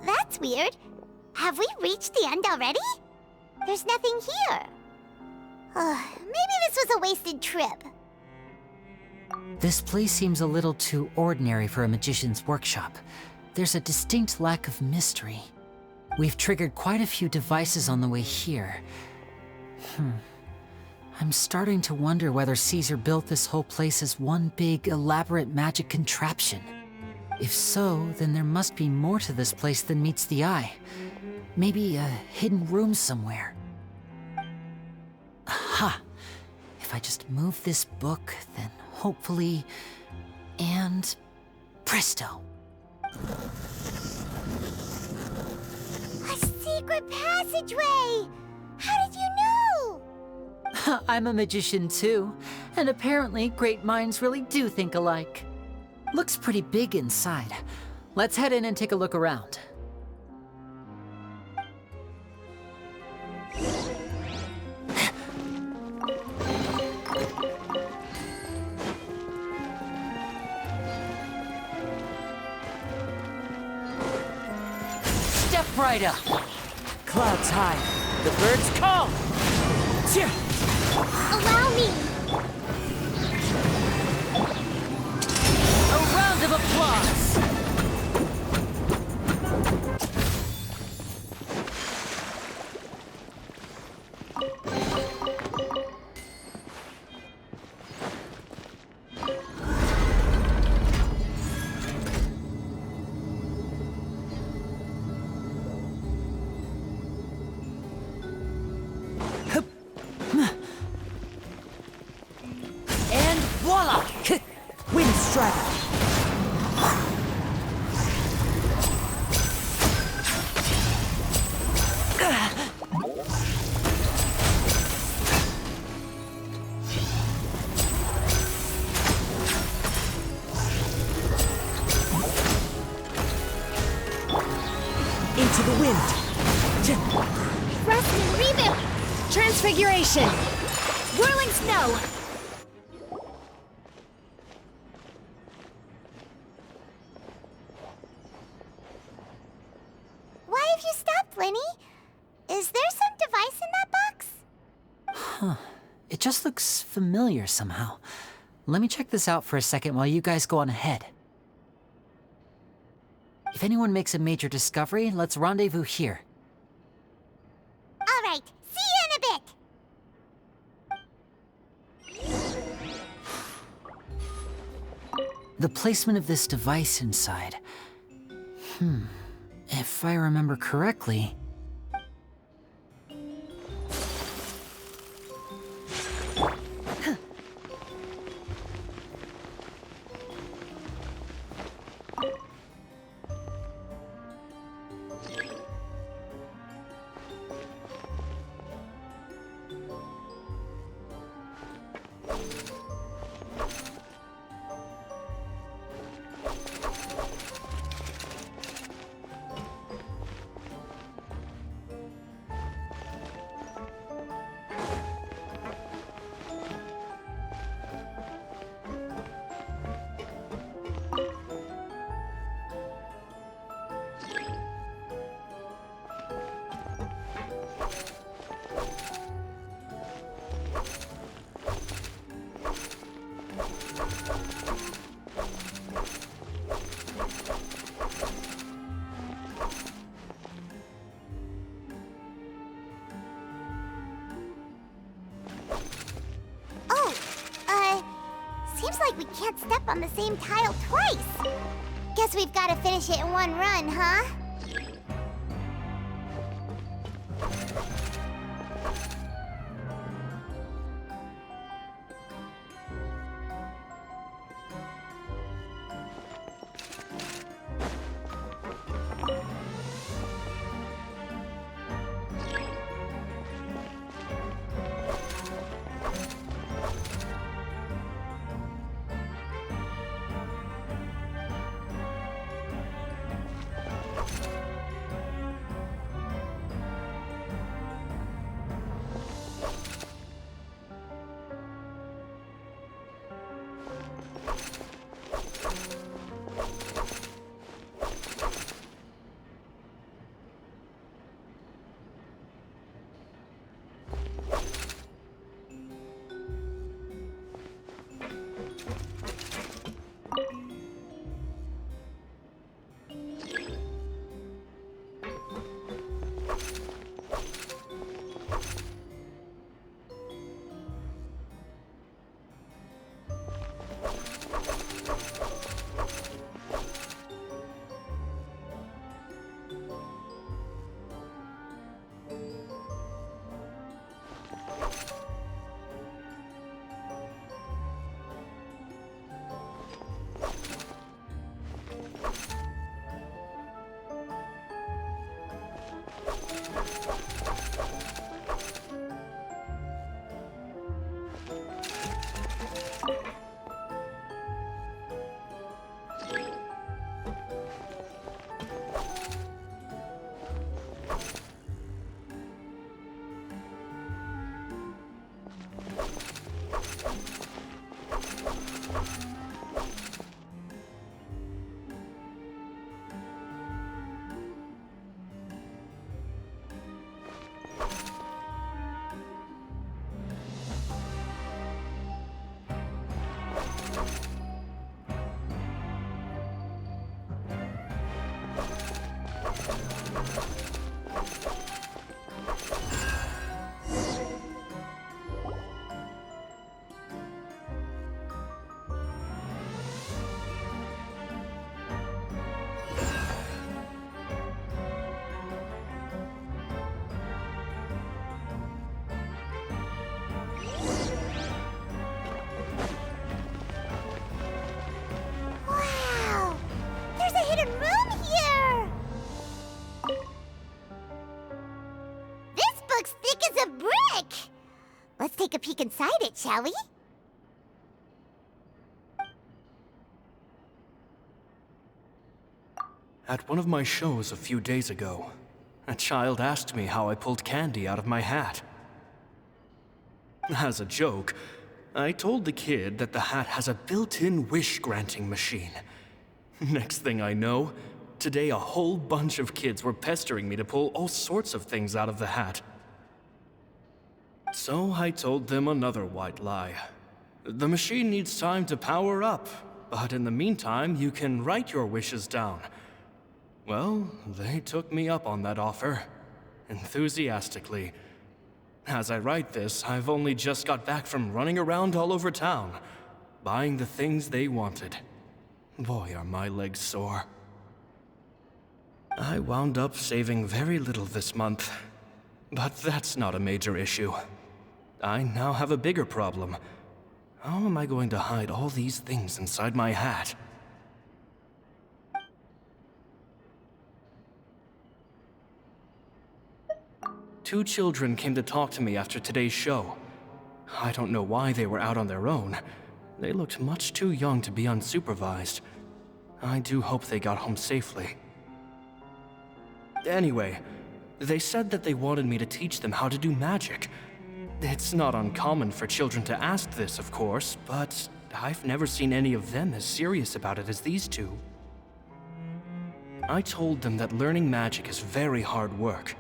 That's weird. Have we reached the end already? There's nothing here. Maybe this was a wasted trip. This place seems a little too ordinary for a magician's workshop. There's a distinct lack of mystery. We've triggered quite a few devices on the way here. I'm starting to wonder whether Caesar built this whole place as one big, elaborate magic contraption. If so, then there must be more to this place than meets the eye. Maybe a hidden room somewhere. Aha! If I just move this book, then hopefully... and... presto! A secret passageway! How did you know? I'm a magician too, and apparently great minds really do think alike. Looks pretty big inside. Let's head in and take a look around. Step right up. Clouds high. The birds call. Allow me! A round of applause. And voila! Wind Strider! Into the wind! Rest and rebuild! Transfiguration! Whirling snow! Why have you stopped, Lenny? Is there some device in that box? Huh. It just looks familiar somehow. Let me check this out for a second while you guys go on ahead. If anyone makes a major discovery, let's rendezvous here. All right, see you in a bit! The placement of this device inside. If I remember correctly... Seems like we can't step on the same tile twice. Guess we've got to finish it in one run, huh? Wow! There's a hidden room here! This book's thick as a brick! Let's take a peek inside it, shall we? At one of my shows a few days ago, a child asked me how I pulled candy out of my hat. As a joke, I told the kid that the hat has a built-in wish-granting machine. Next thing I know, today a whole bunch of kids were pestering me to pull all sorts of things out of the hat. So I told them another white lie. The machine needs time to power up, but in the meantime, you can write your wishes down. Well, they took me up on that offer, enthusiastically. As I write this, I've only just got back from running around all over town, buying the things they wanted. Boy, are my legs sore. I wound up saving very little this month, but that's not a major issue. I now have a bigger problem. How am I going to hide all these things inside my hat? Two children came to talk to me after today's show. I don't know why they were out on their own. They looked much too young to be unsupervised. I do hope they got home safely. Anyway, they said that they wanted me to teach them how to do magic. It's not uncommon for children to ask this, of course, but I've never seen any of them as serious about it as these two. I told them that learning magic is very hard work,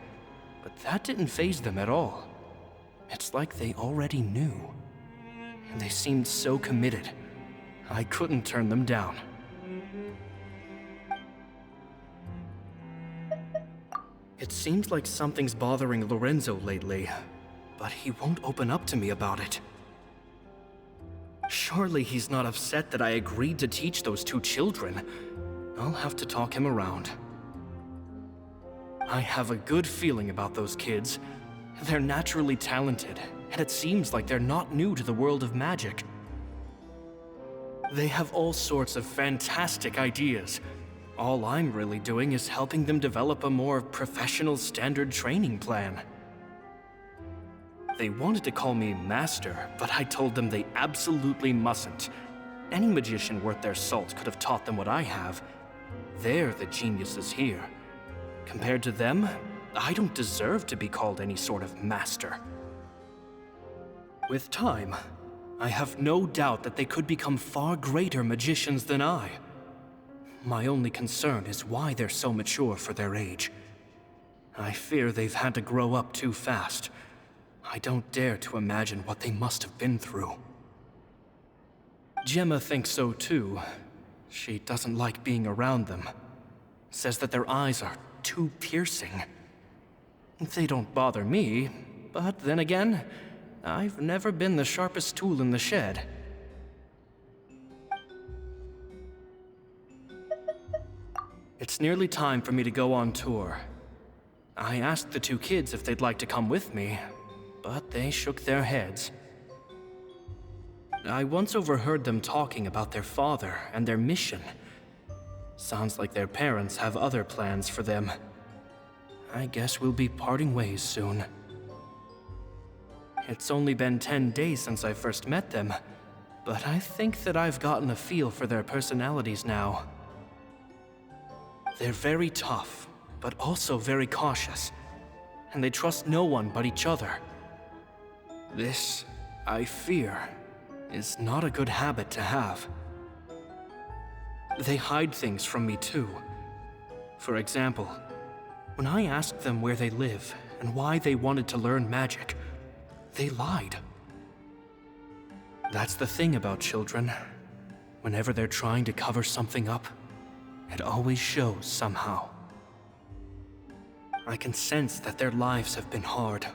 but that didn't faze them at all. It's like they already knew. And they seemed so committed. I couldn't turn them down. It seems like something's bothering Lorenzo lately, but he won't open up to me about it. Surely he's not upset that I agreed to teach those two children. I'll have to talk him around. I have a good feeling about those kids. They're naturally talented, and it seems like they're not new to the world of magic. They have all sorts of fantastic ideas. All I'm really doing is helping them develop a more professional standard training plan. They wanted to call me Master, but I told them they absolutely mustn't. Any magician worth their salt could have taught them what I have. They're the geniuses here. Compared to them, I don't deserve to be called any sort of master. With time, I have no doubt that they could become far greater magicians than I. My only concern is why they're so mature for their age. I fear they've had to grow up too fast. I don't dare to imagine what they must have been through. Gemma thinks so too. She doesn't like being around them. Says that their eyes are too piercing. They don't bother me, but then again, I've never been the sharpest tool in the shed. It's nearly time for me to go on tour. I asked the two kids if they'd like to come with me, but they shook their heads. I once overheard them talking about their father and their mission. Sounds like their parents have other plans for them. I guess we'll be parting ways soon. It's only been 10 days since I first met them, but I think that I've gotten a feel for their personalities now. They're very tough, but also very cautious, and they trust no one but each other. This, I fear, is not a good habit to have. They hide things from me too. For example, when I asked them where they live and why they wanted to learn magic, they lied. That's the thing about children. Whenever they're trying to cover something up, it always shows somehow. I can sense that their lives have been hard,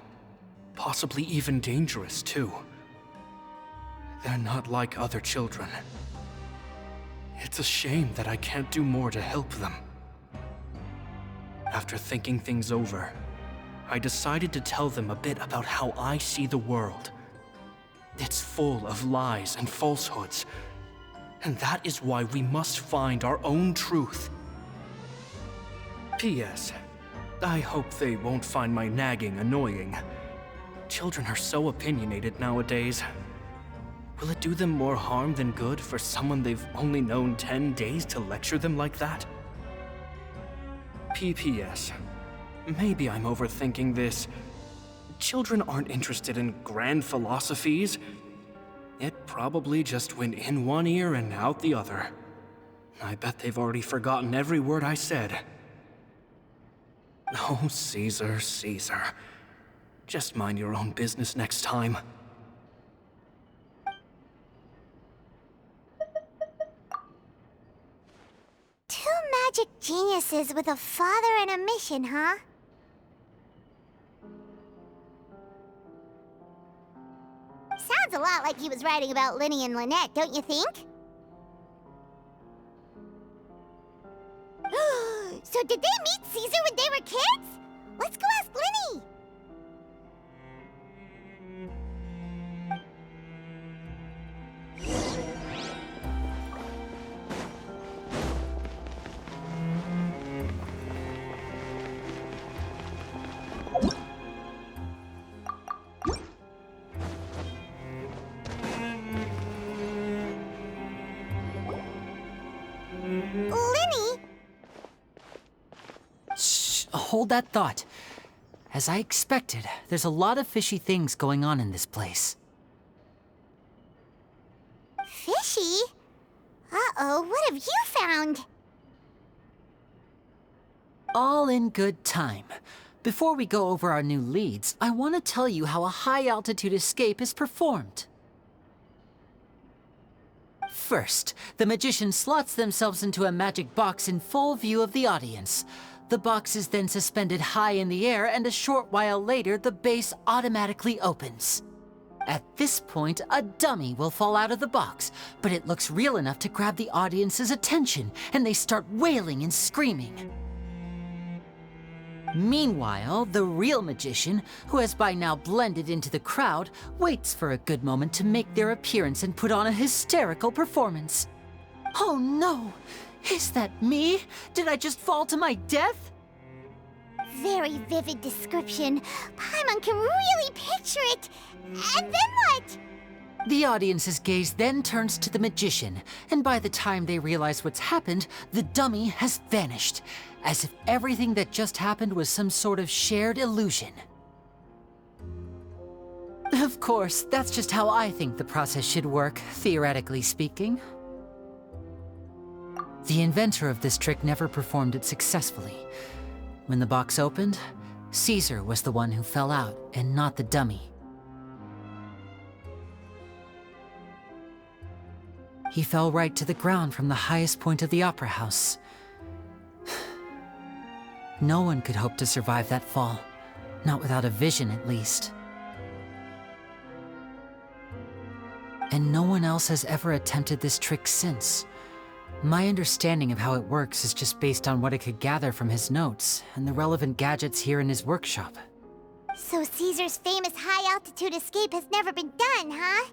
possibly even dangerous too. They're not like other children. It's a shame that I can't do more to help them. After thinking things over, I decided to tell them a bit about how I see the world. It's full of lies and falsehoods, and that is why we must find our own truth. P.S. I hope they won't find my nagging annoying. Children are so opinionated nowadays. Will it do them more harm than good for someone they've only known 10 days to lecture them like that? P.P.S. Maybe I'm overthinking this. Children aren't interested in grand philosophies. It probably just went in one ear and out the other. I bet they've already forgotten every word I said. Oh, Caesar, Caesar. Just mind your own business next time. Two magic geniuses with a father and a mission, huh? Sounds a lot like he was writing about Linny and Lynette, don't you think? So did they meet Caesar when they were kids? Let's go ask Linny! Linny? Shh, hold that thought. As I expected, there's a lot of fishy things going on in this place. Fishy? Uh-oh, what have you found? All in good time. Before we go over our new leads, I want to tell you how a high-altitude escape is performed. First, the magician slots themselves into a magic box in full view of the audience. The box is then suspended high in the air, and a short while later, the base automatically opens. At this point, a dummy will fall out of the box, but it looks real enough to grab the audience's attention, and they start wailing and screaming. Meanwhile, the real magician, who has by now blended into the crowd, waits for a good moment to make their appearance and put on a hysterical performance. Oh no! Is that me? Did I just fall to my death? Very vivid description. Paimon can really picture it. And then what? The audience's gaze then turns to the magician, and by the time they realize what's happened, the dummy has vanished, as if everything that just happened was some sort of shared illusion. Of course, that's just how I think the process should work, theoretically speaking. The inventor of this trick never performed it successfully. When the box opened, Caesar was the one who fell out, and not the dummy. He fell right to the ground from the highest point of the opera house. No one could hope to survive that fall, not without a vision at least. And no one else has ever attempted this trick since. My understanding of how it works is just based on what I could gather from his notes and the relevant gadgets here in his workshop. So Caesar's famous high-altitude escape has never been done, huh?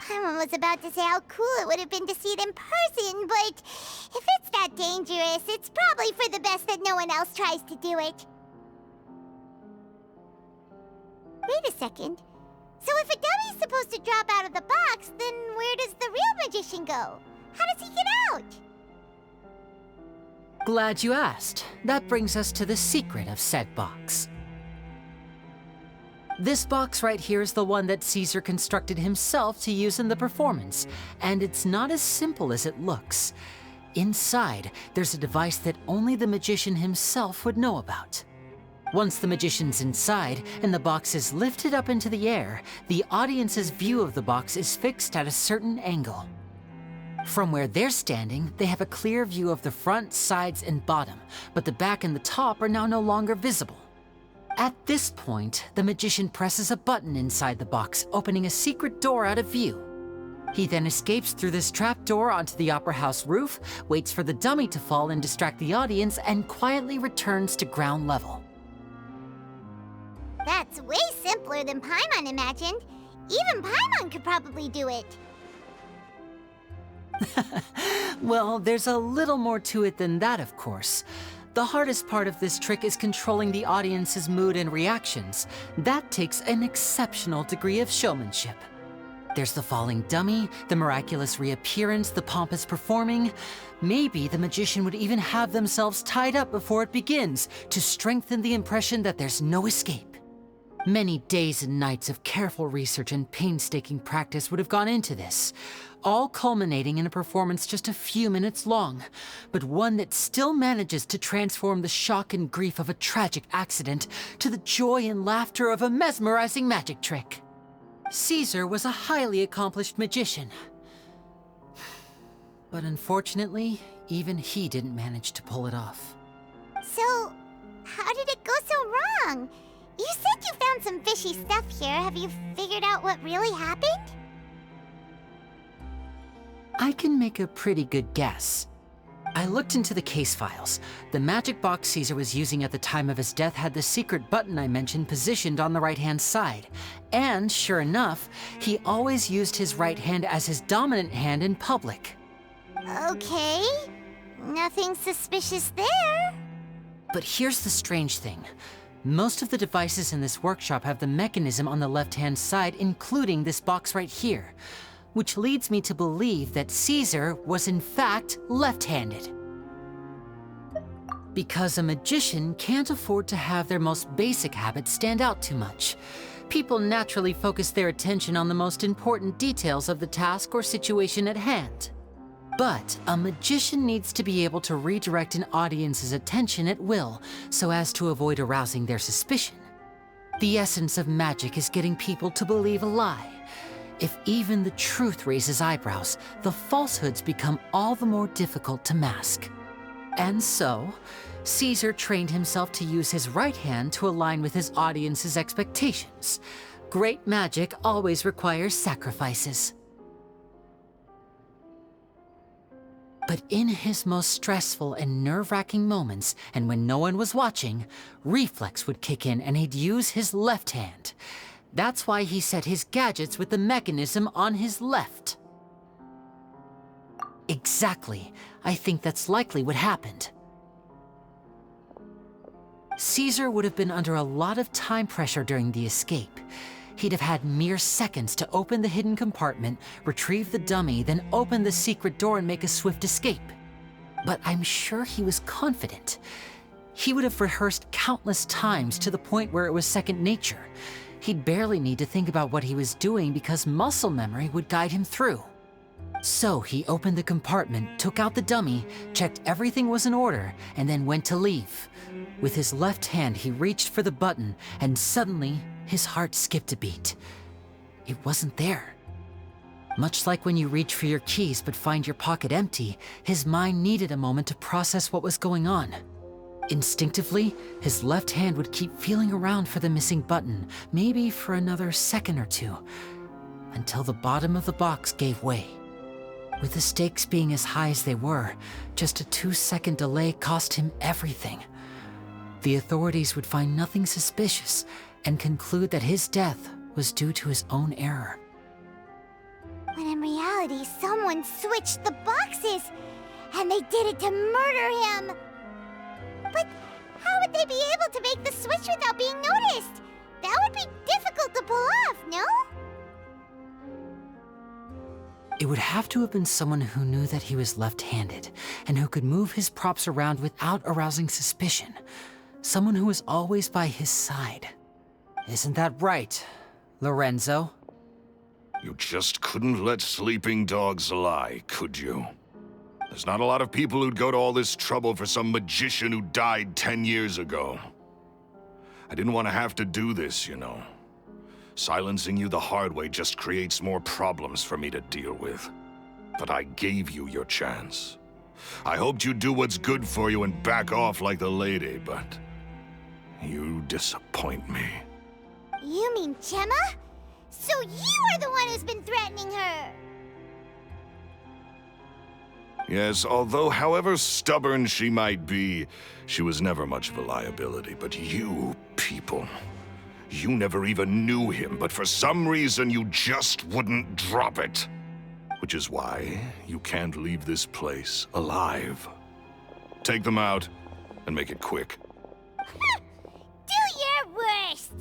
Paimon was about to say how cool it would have been to see it in person, but if it's that dangerous, it's probably for the best that no one else tries to do it. Wait a second. So if a dummy's supposed to drop out of the box, then where does the real magician go? How does he get out? Glad you asked. That brings us to the secret of said box. This box right here is the one that Caesar constructed himself to use in the performance, and it's not as simple as it looks. Inside, there's a device that only the magician himself would know about. Once the magician's inside and the box is lifted up into the air, the audience's view of the box is fixed at a certain angle. From where they're standing, they have a clear view of the front, sides, and bottom, but the back and the top are now no longer visible. At this point, the magician presses a button inside the box, opening a secret door out of view. He then escapes through this trapdoor onto the opera house roof, waits for the dummy to fall and distract the audience, and quietly returns to ground level. That's way simpler than Paimon imagined. Even Paimon could probably do it. Well, there's a little more to it than that, of course. The hardest part of this trick is controlling the audience's mood and reactions. That takes an exceptional degree of showmanship. There's the falling dummy, the miraculous reappearance, the pompous performing. Maybe the magician would even have themselves tied up before it begins to strengthen the impression that there's no escape. Many days and nights of careful research and painstaking practice would have gone into this, all culminating in a performance just a few minutes long, but one that still manages to transform the shock and grief of a tragic accident to the joy and laughter of a mesmerizing magic trick. Caesar was a highly accomplished magician, but unfortunately, even he didn't manage to pull it off. So, how did it go so wrong? You said you found some fishy stuff here. Have you figured out what really happened? I can make a pretty good guess. I looked into the case files. The magic box Caesar was using at the time of his death had the secret button I mentioned positioned on the right-hand side. And sure enough, he always used his right hand as his dominant hand in public. Okay, nothing suspicious there. But here's the strange thing. Most of the devices in this workshop have the mechanism on the left-hand side, including this box right here, which leads me to believe that Caesar was in fact left-handed. Because a magician can't afford to have their most basic habits stand out too much. People naturally focus their attention on the most important details of the task or situation at hand. But a magician needs to be able to redirect an audience's attention at will, so as to avoid arousing their suspicion. The essence of magic is getting people to believe a lie. If even the truth raises eyebrows, the falsehoods become all the more difficult to mask. And so, Caesar trained himself to use his right hand to align with his audience's expectations. Great magic always requires sacrifices. But in his most stressful and nerve-wracking moments, and when no one was watching, reflex would kick in and he'd use his left hand. That's why he set his gadgets with the mechanism on his left. Exactly. I think that's likely what happened. Caesar would have been under a lot of time pressure during the escape. He'd have had mere seconds to open the hidden compartment, retrieve the dummy, then open the secret door and make a swift escape. But I'm sure he was confident. He would have rehearsed countless times to the point where it was second nature. He'd barely need to think about what he was doing because muscle memory would guide him through. So he opened the compartment, took out the dummy, checked everything was in order, and then went to leave. With his left hand, he reached for the button, and suddenly, his heart skipped a beat. It wasn't there. Much like when you reach for your keys but find your pocket empty, his mind needed a moment to process what was going on. Instinctively, his left hand would keep feeling around for the missing button, maybe for another second or two, until the bottom of the box gave way. With the stakes being as high as they were, just a 2-second delay cost him everything. The authorities would find nothing suspicious and conclude that his death was due to his own error. When in reality, someone switched the boxes, and they did it to murder him. But how would they be able to make the switch without being noticed? That would be difficult to pull off, no? It would have to have been someone who knew that he was left-handed and who could move his props around without arousing suspicion. Someone who was always by his side. Isn't that right, Lorenzo? You just couldn't let sleeping dogs lie, could you? There's not a lot of people who'd go to all this trouble for some magician who died 10 years ago. I didn't want to have to do this, you know. Silencing you the hard way just creates more problems for me to deal with. But I gave you your chance. I hoped you'd do what's good for you and back off like the lady, but you disappoint me. You mean Gemma? So you are the one who's been threatening her! Yes, although however stubborn she might be, she was never much of a liability. But you people, you never even knew him, but for some reason you just wouldn't drop it. Which is why you can't leave this place alive. Take them out, and make it quick. Do your worst!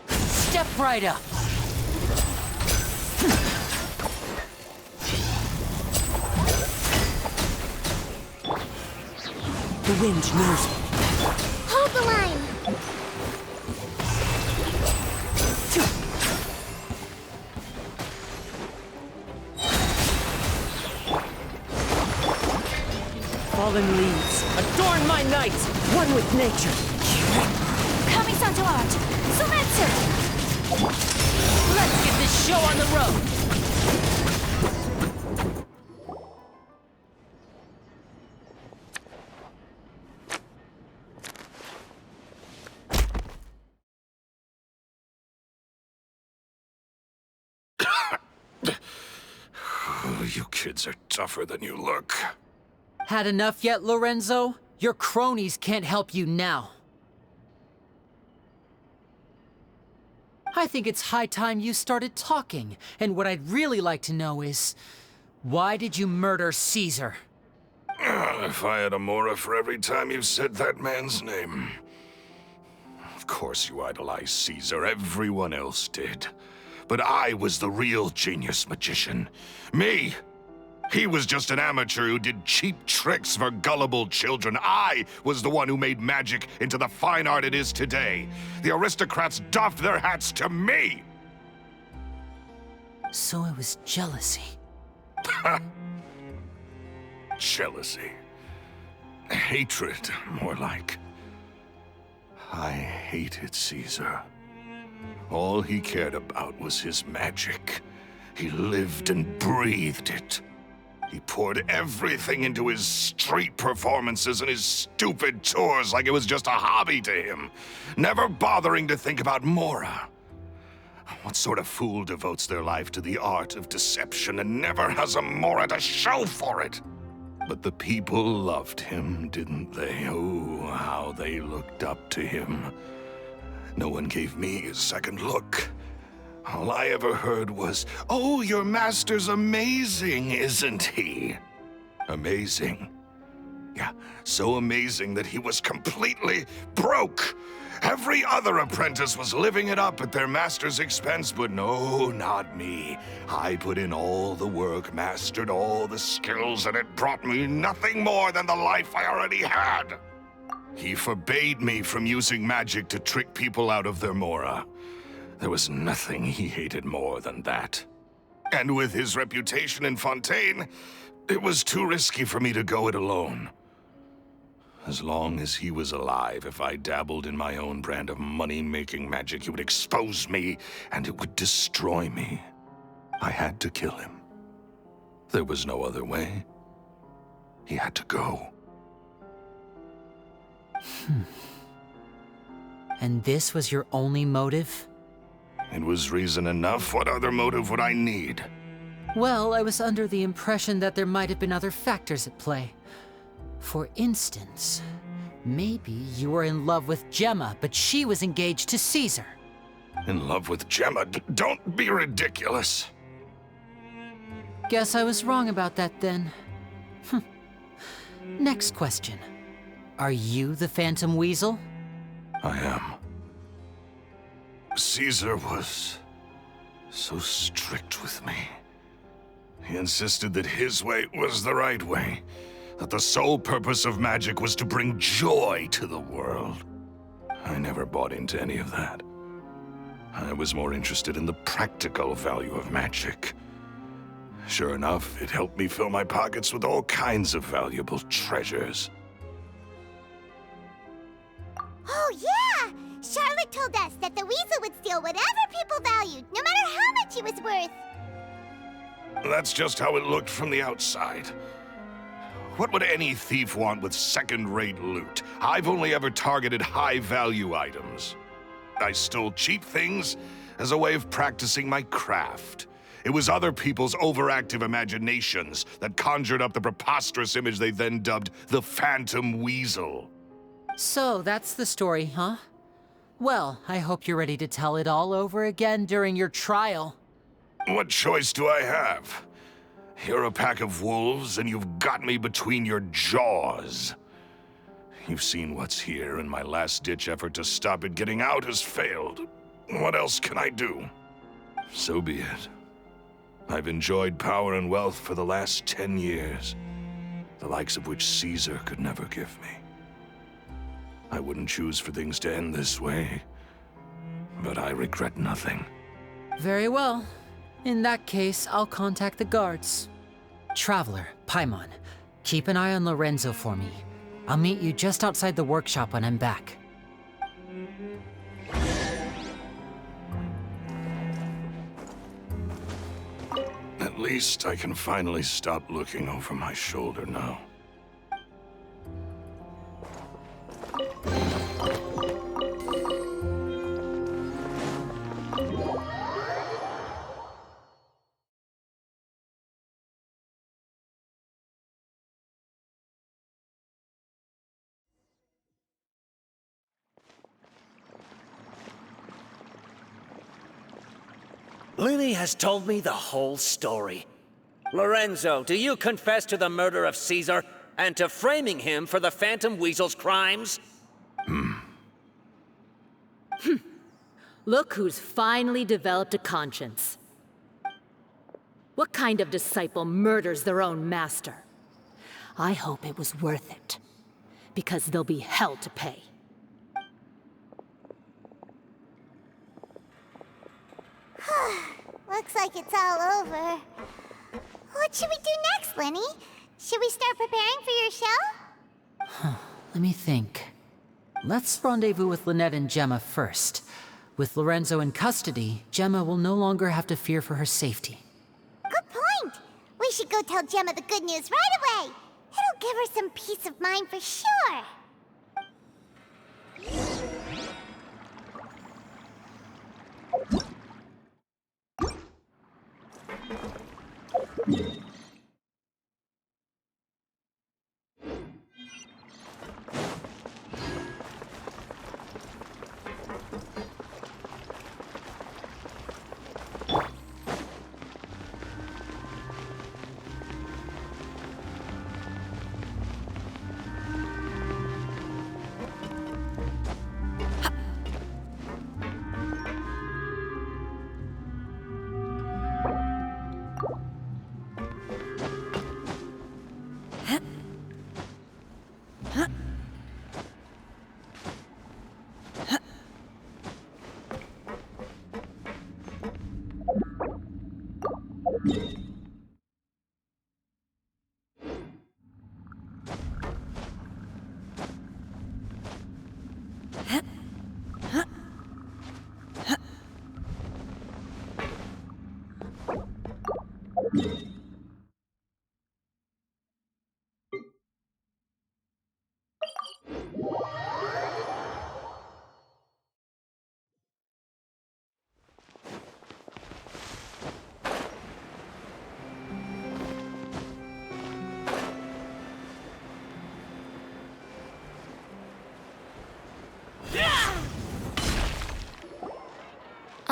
Step right up. The wind knows me. Hold the line! Fallen leaves, adorn my night, one with nature. Kami-san's art! Sumetsu! Let's get this show on the road. You kids are tougher than you look. Had enough yet, Lorenzo? Your cronies can't help you now. I think it's high time you started talking, and what I'd really like to know is, why did you murder Caesar? If I had a Mora for every time you said that man's name. Of course you idolized Caesar, everyone else did. But I was the real genius magician. Me! He was just an amateur who did cheap tricks for gullible children. I was the one who made magic into the fine art it is today. The aristocrats doffed their hats to me! So it was jealousy. Jealousy. Hatred, more like. I hated Caesar. All he cared about was his magic. He lived and breathed it. He poured everything into his street performances and his stupid tours like it was just a hobby to him, never bothering to think about Mora. What sort of fool devotes their life to the art of deception and never has a Mora to show for it? But the people loved him, didn't they? Oh, how they looked up to him. No one gave me a second look. All I ever heard was, "Oh, your master's amazing, isn't he?" Amazing. Yeah, so amazing that he was completely broke. Every other apprentice was living it up at their master's expense, but no, not me. I put in all the work, mastered all the skills, and it brought me nothing more than the life I already had. He forbade me from using magic to trick people out of their Mora. There was nothing he hated more than that. And with his reputation in Fontaine, it was too risky for me to go it alone. As long as he was alive, if I dabbled in my own brand of money-making magic, he would expose me, and it would destroy me. I had to kill him. There was no other way. He had to go. And this was your only motive? It was reason enough. What other motive would I need? Well, I was under the impression that there might have been other factors at play. For instance, maybe you were in love with Gemma, but she was engaged to Caesar. In love with Gemma? Don't be ridiculous. Guess I was wrong about that then. Next question. Are you the Phantom Weasel? I am. Caesar was so strict with me. He insisted that his way was the right way, that the sole purpose of magic was to bring joy to the world. I never bought into any of that. I was more interested in the practical value of magic. Sure enough, it helped me fill my pockets with all kinds of valuable treasures. Oh, yeah! Charlotte told us that the weasel would steal whatever people valued, no matter how much it was worth. That's just how it looked from the outside. What would any thief want with second-rate loot? I've only ever targeted high-value items. I stole cheap things as a way of practicing my craft. It was other people's overactive imaginations that conjured up the preposterous image they then dubbed the Phantom Weasel. So that's the story, huh? Well, I hope you're ready to tell it all over again during your trial. What choice do I have? You're a pack of wolves, and you've got me between your jaws. You've seen what's here, and my last-ditch effort to stop it getting out has failed. What else can I do? So be it. I've enjoyed power and wealth for the last 10 years, the likes of which Caesar could never give me. I wouldn't choose for things to end this way, but I regret nothing. Very well. In that case, I'll contact the guards. Traveler, Paimon, keep an eye on Lorenzo for me. I'll meet you just outside the workshop when I'm back. At least I can finally stop looking over my shoulder now. Lily has told me the whole story. Lorenzo, do you confess to the murder of Caesar and to framing him for the Phantom Weasel's crimes? Look who's finally developed a conscience. What kind of disciple murders their own master? I hope it was worth it, because there'll be hell to pay. Looks like it's all over. What should we do next, Lenny? Should we start preparing for your show? Let me think. Let's rendezvous with Lynette and Gemma first. With Lorenzo in custody, Gemma will no longer have to fear for her safety. Good point. We should go tell Gemma the good news right away. It'll give her some peace of mind for sure.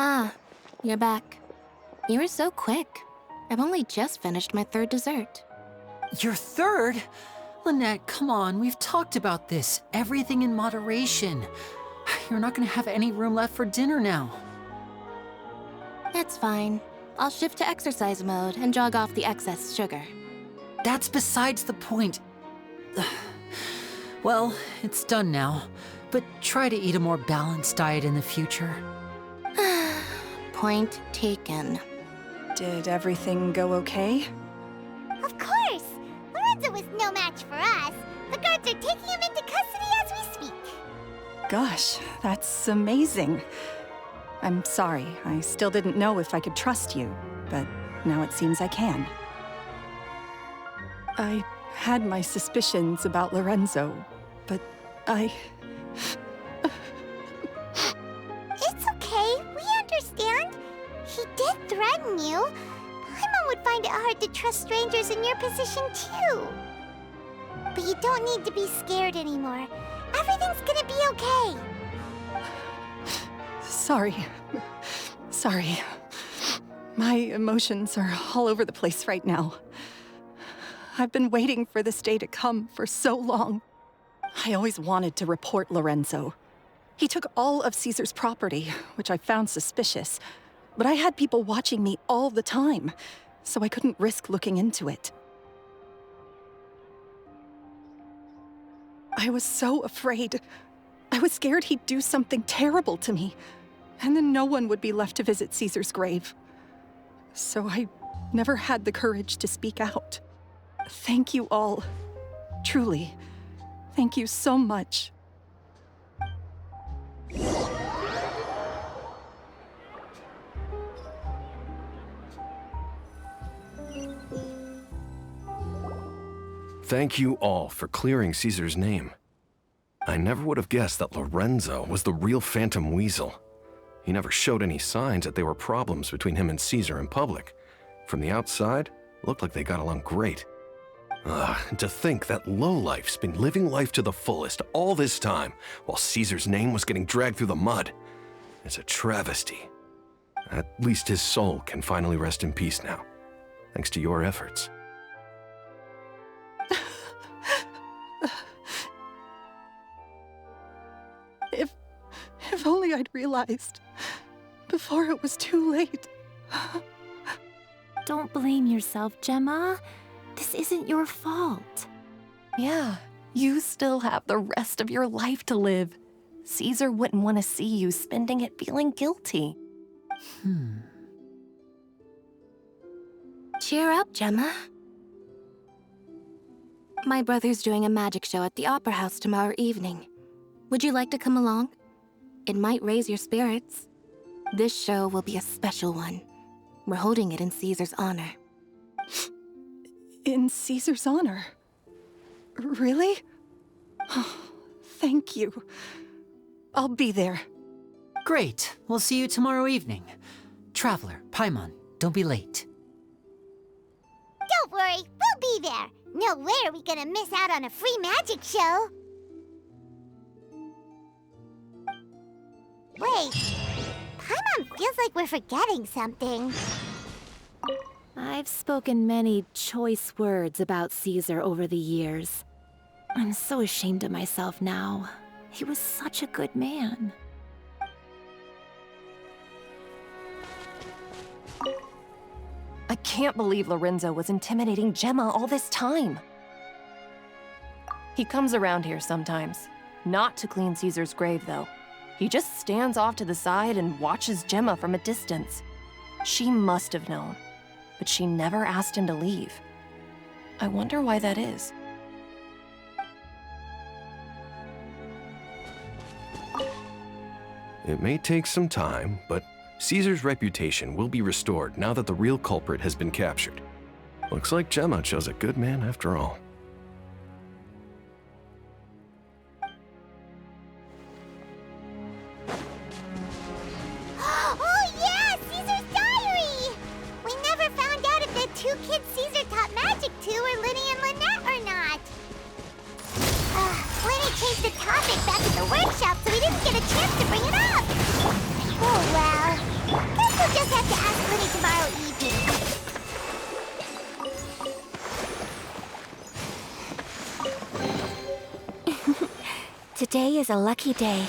Ah, you're back. You were so quick. I've only just finished my third dessert. Your third? Lynette, come on, we've talked about this. Everything in moderation. You're not gonna have any room left for dinner now. It's fine. I'll shift to exercise mode and jog off the excess sugar. That's besides the point. Well, it's done now, but try to eat a more balanced diet in the future. Point taken. Did everything go okay? Of course! Lorenzo was no match for us. The guards are taking him into custody as we speak. Gosh, that's amazing. I'm sorry, I still didn't know if I could trust you, but now it seems I can. I had my suspicions about Lorenzo, but I... It's okay, we understand. He did threaten you. Paimon would find it hard to trust strangers in your position, too. But you don't need to be scared anymore. Everything's gonna be okay. Sorry. Sorry. My emotions are all over the place right now. I've been waiting for this day to come for so long. I always wanted to report Lorenzo. He took all of Caesar's property, which I found suspicious, but I had people watching me all the time, so I couldn't risk looking into it. I was so afraid. I was scared he'd do something terrible to me, and then no one would be left to visit Caesar's grave. So I never had the courage to speak out. Thank you all. Truly. Thank you so much. Thank you all for clearing Caesar's name. I never would have guessed that Lorenzo was the real Phantom Weasel. He never showed any signs that there were problems between him and Caesar in public. From the outside, it looked like they got along great. And to think that lowlife's been living life to the fullest all this time, while Caesar's name was getting dragged through the mud. It's a travesty. At least his soul can finally rest in peace now, thanks to your efforts. If only I'd realized before it was too late. Don't blame yourself, Gemma. This isn't your fault. Yeah, you still have the rest of your life to live. Caesar wouldn't want to see you spending it feeling guilty. Cheer up, Gemma. My brother's doing a magic show at the Opera House tomorrow evening. Would you like to come along? It might raise your spirits. This show will be a special one. We're holding it in Caesar's honor. In Caesar's honor? Really? Oh, thank you. I'll be there. Great. We'll see you tomorrow evening. Traveler, Paimon, don't be late. Don't worry, we'll be there. No way are we gonna miss out on a free magic show. Wait, Paimon feels like we're forgetting something. I've spoken many choice words about Caesar over the years. I'm so ashamed of myself now. He was such a good man. I can't believe Lorenzo was intimidating Gemma all this time. He comes around here sometimes. Not to clean Caesar's grave, though. He just stands off to the side and watches Gemma from a distance. She must have known, but she never asked him to leave. I wonder why that is. It may take some time, but Caesar's reputation will be restored now that the real culprit has been captured. Looks like Gemma chose a good man after all. Oh yeah, Caesar's diary! We never found out if the two kids Caesar taught magic to were Linny and Lynette or not. Linny changed the topic back at the workshop, so we didn't get a chance to bring it up. Oh well. Guess we'll just have to ask Linny tomorrow evening. Today is a lucky day.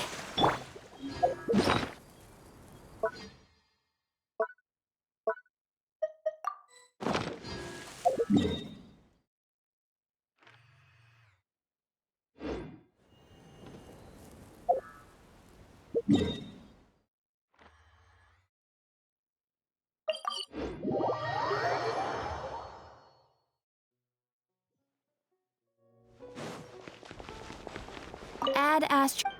Add Astro.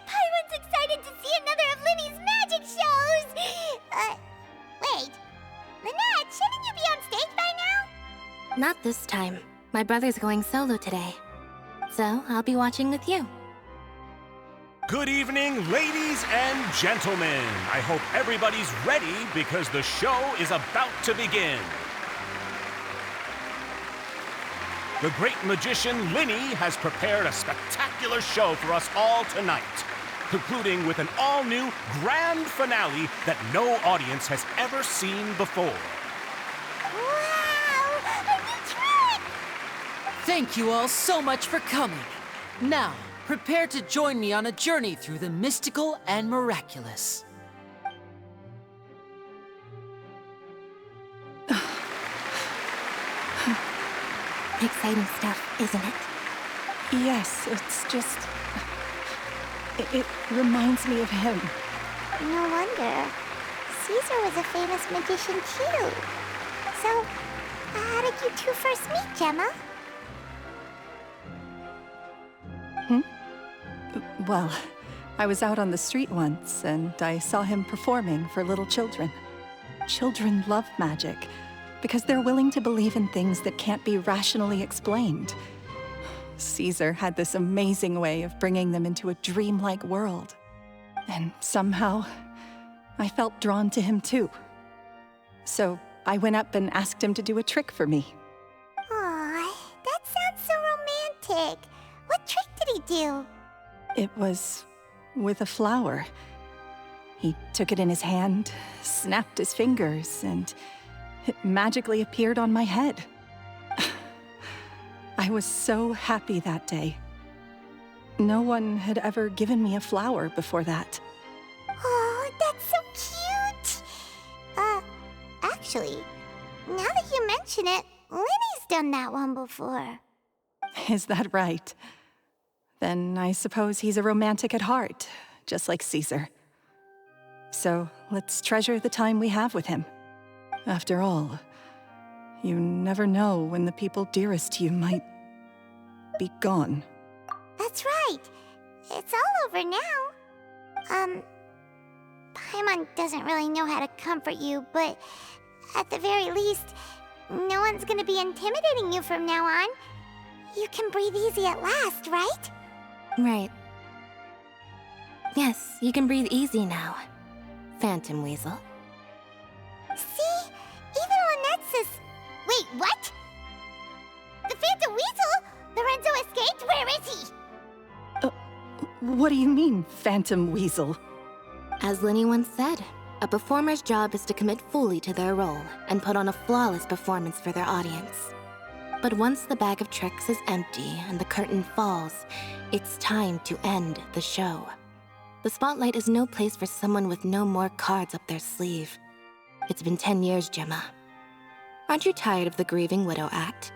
Pyron's excited to see another of Linny's magic shows! Wait. Lynette, shouldn't you be on stage by now? Not this time. My brother's going solo today. So, I'll be watching with you. Good evening, ladies and gentlemen. I hope everybody's ready because the show is about to begin. The great magician Linny has prepared a spectacular show for us all tonight, concluding with an all-new grand finale that no audience has ever seen before. Wow! A new trick! Thank you all so much for coming. Now, prepare to join me on a journey through the mystical and miraculous. Exciting stuff, isn't it? Yes, it's just... It reminds me of him. No wonder. Caesar was a famous magician too. So, how did you two first meet, Gemma? Well, I was out on the street once, and I saw him performing for little children. Children love magic, because they're willing to believe in things that can't be rationally explained. Caesar had this amazing way of bringing them into a dreamlike world. And somehow, I felt drawn to him too. So I went up and asked him to do a trick for me. Aw, that sounds so romantic. What trick did he do? It was with a flower. He took it in his hand, snapped his fingers, and it magically appeared on my head. I was so happy that day. No one had ever given me a flower before that. Oh, that's so cute! Actually, now that you mention it, Lenny's done that one before. Is that right? Then I suppose he's a romantic at heart, just like Caesar. So let's treasure the time we have with him. After all, you never know when the people dearest to you might be gone. That's right. It's all over now. Paimon doesn't really know how to comfort you, but at the very least, no one's gonna be intimidating you from now on. You can breathe easy at last, right? Right. Yes, you can breathe easy now, Phantom Weasel. See? Even Lynette says... Wait, what? The Phantom Weasel? Lorenzo escaped? Where is he? What do you mean, Phantom Weasel? As Lenny once said, a performer's job is to commit fully to their role and put on a flawless performance for their audience. But once the bag of tricks is empty and the curtain falls, it's time to end the show. The spotlight is no place for someone with no more cards up their sleeve. It's been 10 years, Gemma. Aren't you tired of the grieving widow act?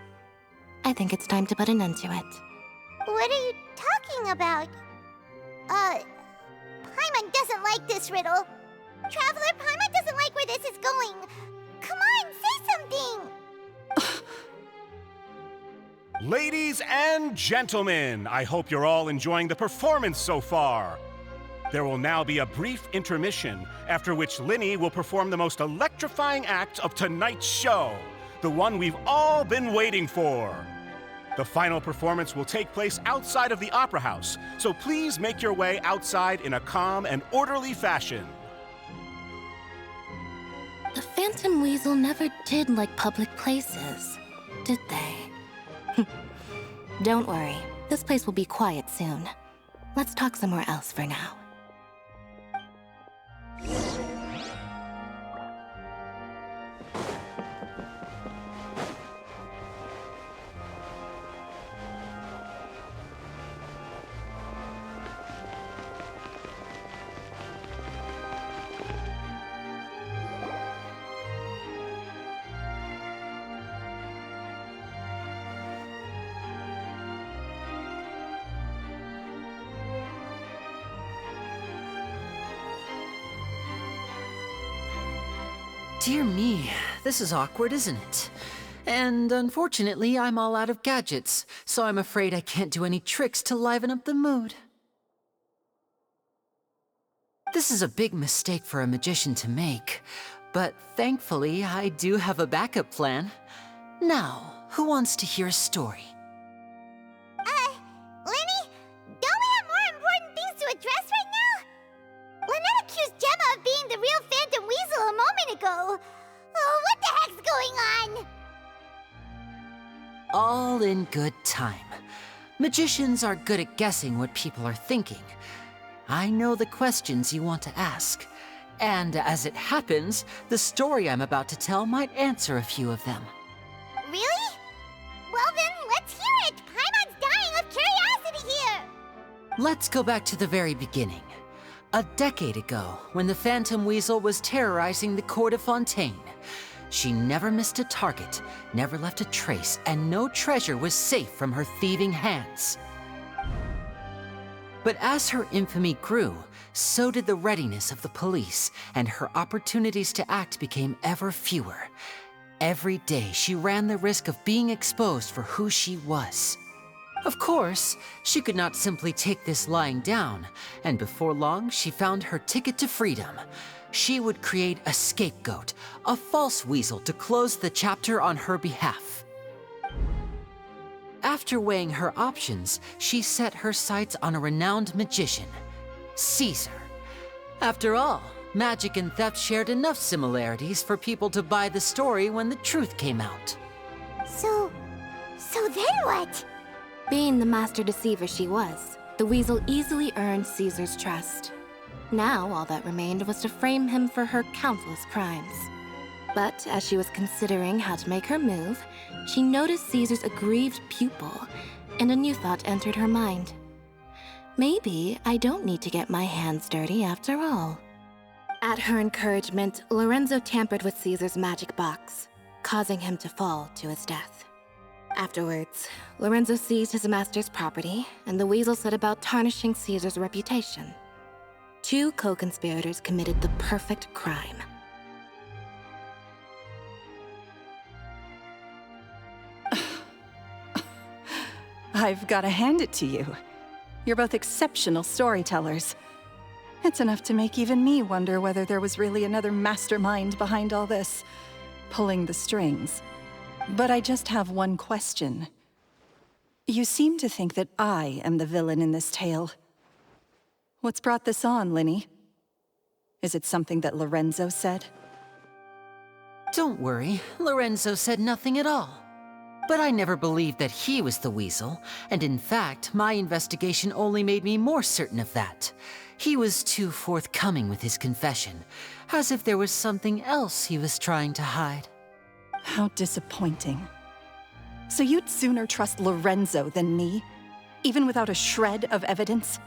I think it's time to put an end to it. What are you talking about? Paimon doesn't like this riddle. Traveler, Paimon doesn't like where this is going. Come on, say something! Ladies and gentlemen, I hope you're all enjoying the performance so far. There will now be a brief intermission, after which Linny will perform the most electrifying act of tonight's show, the one we've all been waiting for. The final performance will take place outside of the Opera House, so please make your way outside in a calm and orderly fashion. The Phantom Weasel never did like public places, did they? Don't worry, this place will be quiet soon. Let's talk somewhere else for now. Dear me, this is awkward, isn't it? And unfortunately, I'm all out of gadgets, so I'm afraid I can't do any tricks to liven up the mood. This is a big mistake for a magician to make, but thankfully, I do have a backup plan. Now, who wants to hear a story? Lenny, don't we have more important things to address right now? Lynette accused Gemma of being the real Phantom Weasel a moment ago. Oh, what the heck's going on? All in good time. Magicians are good at guessing what people are thinking. I know the questions you want to ask. And as it happens, the story I'm about to tell might answer a few of them. Really? Well then, let's hear it! Paimon's dying of curiosity here! Let's go back to the very beginning. A decade ago, when the Phantom Weasel was terrorizing the court of Fontaine. She never missed a target, never left a trace, and no treasure was safe from her thieving hands. But as her infamy grew, so did the readiness of the police, and her opportunities to act became ever fewer. Every day, she ran the risk of being exposed for who she was. Of course, she could not simply take this lying down, and before long, she found her ticket to freedom. She would create a scapegoat, a false weasel to close the chapter on her behalf. After weighing her options, she set her sights on a renowned magician, Caesar. After all, magic and theft shared enough similarities for people to buy the story when the truth came out. So then what? Being the master deceiver she was, the the weasel easily earned Caesar's trust. Now all that remained was to frame him for her countless crimes. But as she was considering how to make her move, she noticed Caesar's aggrieved pupil, and a new thought entered her mind. Maybe I don't need to get my hands dirty after all. At her encouragement, Lorenzo tampered with Caesar's magic box, causing him to fall to his death. Afterwards, Lorenzo seized his master's property, and the weasel set about tarnishing Caesar's reputation. Two co-conspirators committed the perfect crime. I've got to hand it to you. You're both exceptional storytellers. It's enough to make even me wonder whether there was really another mastermind behind all this, pulling the strings. But I just have one question. You seem to think that I am the villain in this tale. What's brought this on, Linny? Is it something that Lorenzo said? Don't worry, Lorenzo said nothing at all. But I never believed that he was the weasel, and in fact, my investigation only made me more certain of that. He was too forthcoming with his confession, as if there was something else he was trying to hide. How disappointing. So you'd sooner trust Lorenzo than me, even without a shred of evidence?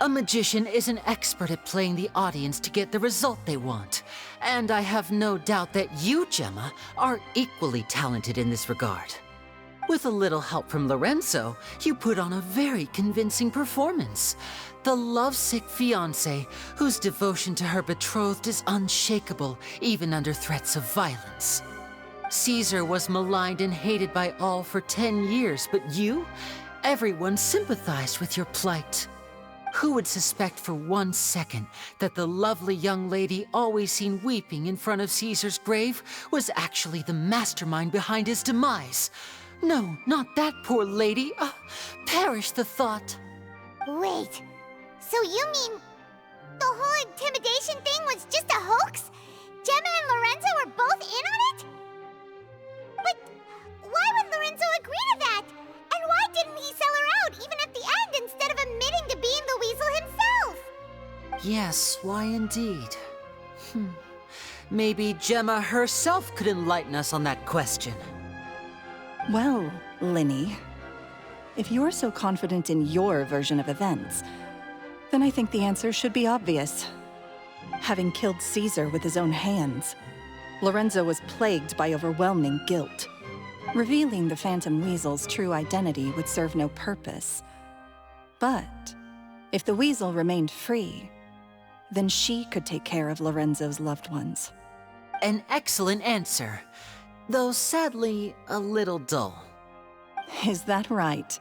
A magician is an expert at playing the audience to get the result they want. And I have no doubt that you, Gemma, are equally talented in this regard. With a little help from Lorenzo, you put on a very convincing performance. The lovesick fiancé, whose devotion to her betrothed is unshakable, even under threats of violence. Caesar was maligned and hated by all for 10 years, but you? Everyone sympathized with your plight. Who would suspect for 1 second that the lovely young lady always seen weeping in front of Caesar's grave was actually the mastermind behind his demise? No, not that poor lady. Perish the thought. Wait, so you mean the whole intimidation thing was just a hoax? Gemma and Lorenzo were both in on it? But why would Lorenzo agree to that? And why didn't he sell her out even at the end instead of admitting to being the weasel himself? Yes, why indeed? Maybe Gemma herself could enlighten us on that question. Well, Linny, if you're so confident in your version of events, then I think the answer should be obvious. Having killed Caesar with his own hands, Lorenzo was plagued by overwhelming guilt. Revealing the Phantom Weasel's true identity would serve no purpose. But if the Weasel remained free, then she could take care of Lorenzo's loved ones. An excellent answer, though sadly a little dull. Is that right?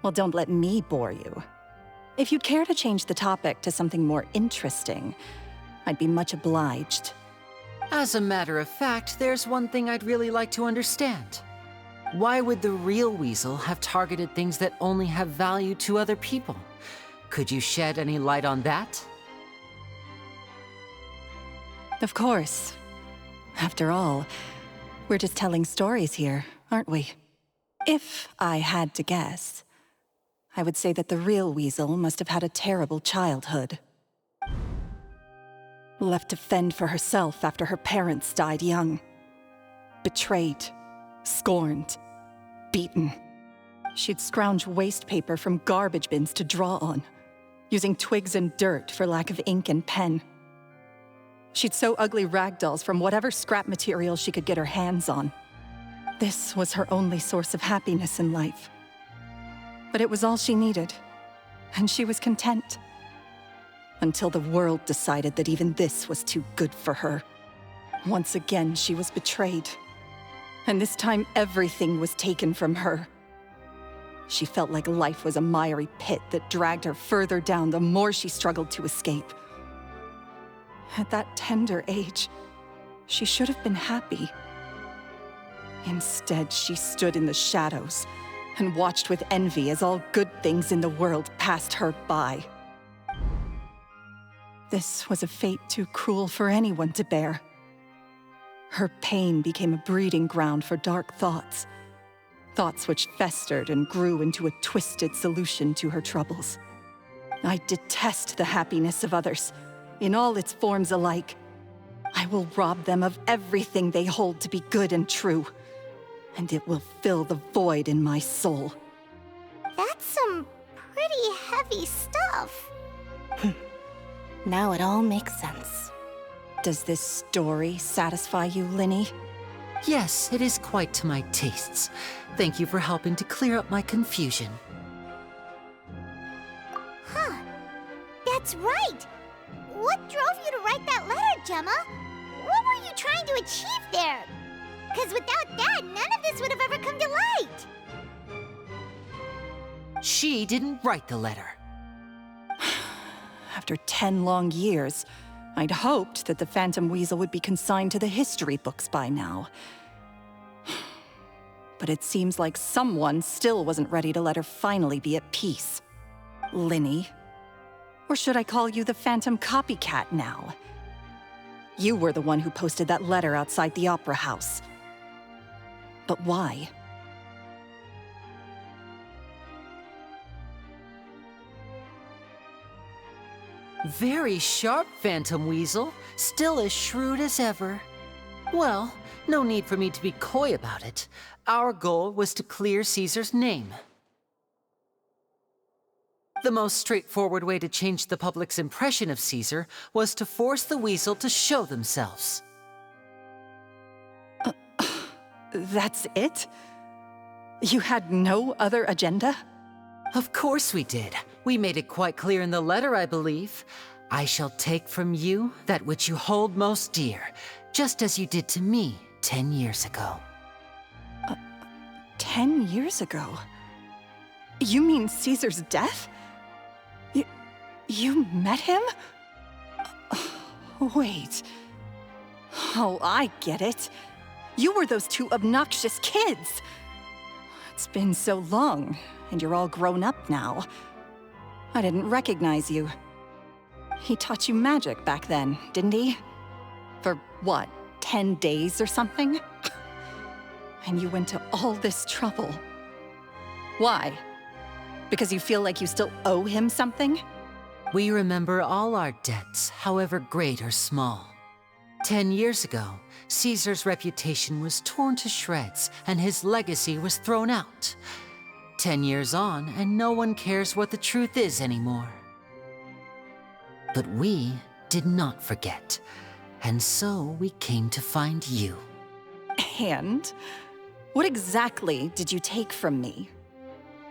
Well, don't let me bore you. If you'd care to change the topic to something more interesting, I'd be much obliged. As a matter of fact, there's one thing I'd really like to understand. Why would the real weasel have targeted things that only have value to other people? Could you shed any light on that? Of course. After all, we're just telling stories here, aren't we? If I had to guess, I would say that the real weasel must have had a terrible childhood. Left to fend for herself after her parents died young. Betrayed, scorned, beaten. She'd scrounge waste paper from garbage bins to draw on, using twigs and dirt for lack of ink and pen. She'd sew ugly rag dolls from whatever scrap material she could get her hands on. This was her only source of happiness in life. But it was all she needed, and she was content. Until the world decided that even this was too good for her. Once again, she was betrayed. And this time, everything was taken from her. She felt like life was a miry pit that dragged her further down the more she struggled to escape. At that tender age, she should have been happy. Instead, she stood in the shadows and watched with envy as all good things in the world passed her by. This was a fate too cruel for anyone to bear. Her pain became a breeding ground for dark thoughts, Thoughts which festered and grew into a twisted solution to her troubles. I detest the happiness of others, in all its forms alike. I will rob them of everything they hold to be good and true, and it will fill the void in my soul. That's some pretty heavy stuff. Now it all makes sense. Does this story satisfy you, Linny? Yes, it is quite to my tastes. Thank you for helping to clear up my confusion. Huh. That's right. What drove you to write that letter, Gemma? What were you trying to achieve there? Because without that, none of this would have ever come to light. She didn't write the letter. After 10 long years, I'd hoped that the Phantom Weasel would be consigned to the history books by now. But it seems like someone still wasn't ready to let her finally be at peace. Linny. Or should I call you the Phantom Copycat now? You were the one who posted that letter outside the Opera House. But why? Very sharp, Phantom Weasel. Still as shrewd as ever. Well, no need for me to be coy about it. Our goal was to clear Caesar's name. The most straightforward way to change the public's impression of Caesar was to force the Weasel to show themselves. That's it? You had no other agenda? Of course we did. We made it quite clear in the letter, I believe. I shall take from you that which you hold most dear, just as you did to me 10 years ago. 10 years ago? You mean Caesar's death? You met him? Wait. Oh, I get it. You were those two obnoxious kids. It's been so long, and you're all grown up now. I didn't recognize you. He taught you magic back then, didn't he? For what, 10 days or something? And you went to all this trouble. Why? Because you feel like you still owe him something? We remember all our debts, however great or small. 10 years ago, Caesar's reputation was torn to shreds, and his legacy was thrown out. 10 years on, and no one cares what the truth is anymore. But we did not forget, and so we came to find you. And? What exactly did you take from me?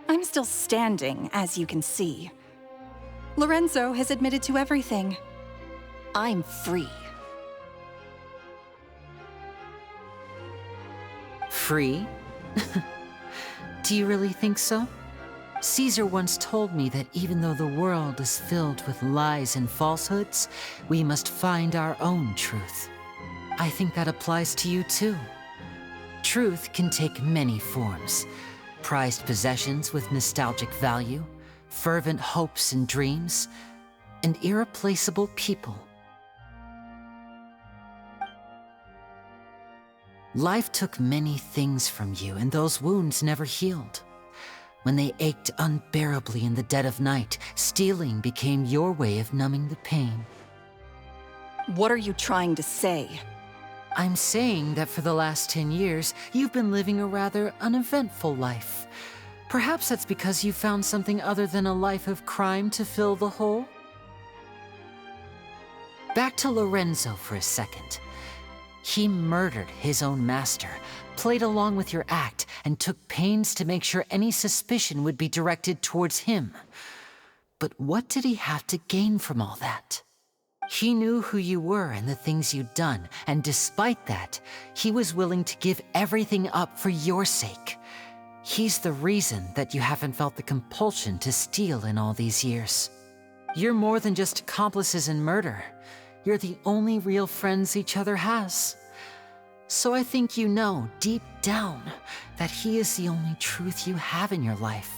I'm still standing, as you can see. Lorenzo has admitted to everything. I'm free. Free? Do you really think so? Caesar once told me that even though the world is filled with lies and falsehoods, we must find our own truth. I think that applies to you too. Truth can take many forms. Prized possessions with nostalgic value, fervent hopes and dreams, and irreplaceable people. Life took many things from you, and those wounds never healed. When they ached unbearably in the dead of night, stealing became your way of numbing the pain. What are you trying to say? I'm saying that for the last 10 years, you've been living a rather uneventful life. Perhaps that's because you found something other than a life of crime to fill the hole? Back to Lorenzo for a second. He murdered his own master, played along with your act, and took pains to make sure any suspicion would be directed towards him. But what did he have to gain from all that? He knew who you were and the things you'd done, and despite that, he was willing to give everything up for your sake. He's the reason that you haven't felt the compulsion to steal in all these years. You're more than just accomplices in murder. You're the only real friends each other has. So I think you know, deep down, that he is the only truth you have in your life.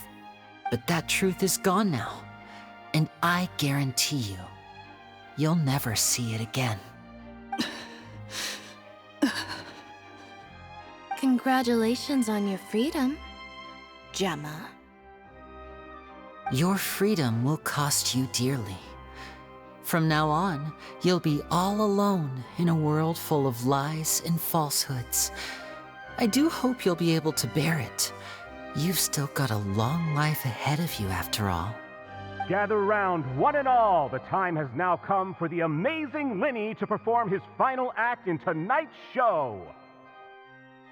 But that truth is gone now, and I guarantee you, you'll never see it again. Congratulations on your freedom. Gemma. Your freedom will cost you dearly. From now on, you'll be all alone in a world full of lies and falsehoods. I do hope you'll be able to bear it. You've still got a long life ahead of you after all. Gather round, one and all. The time has now come for the amazing Linny to perform his final act in tonight's show.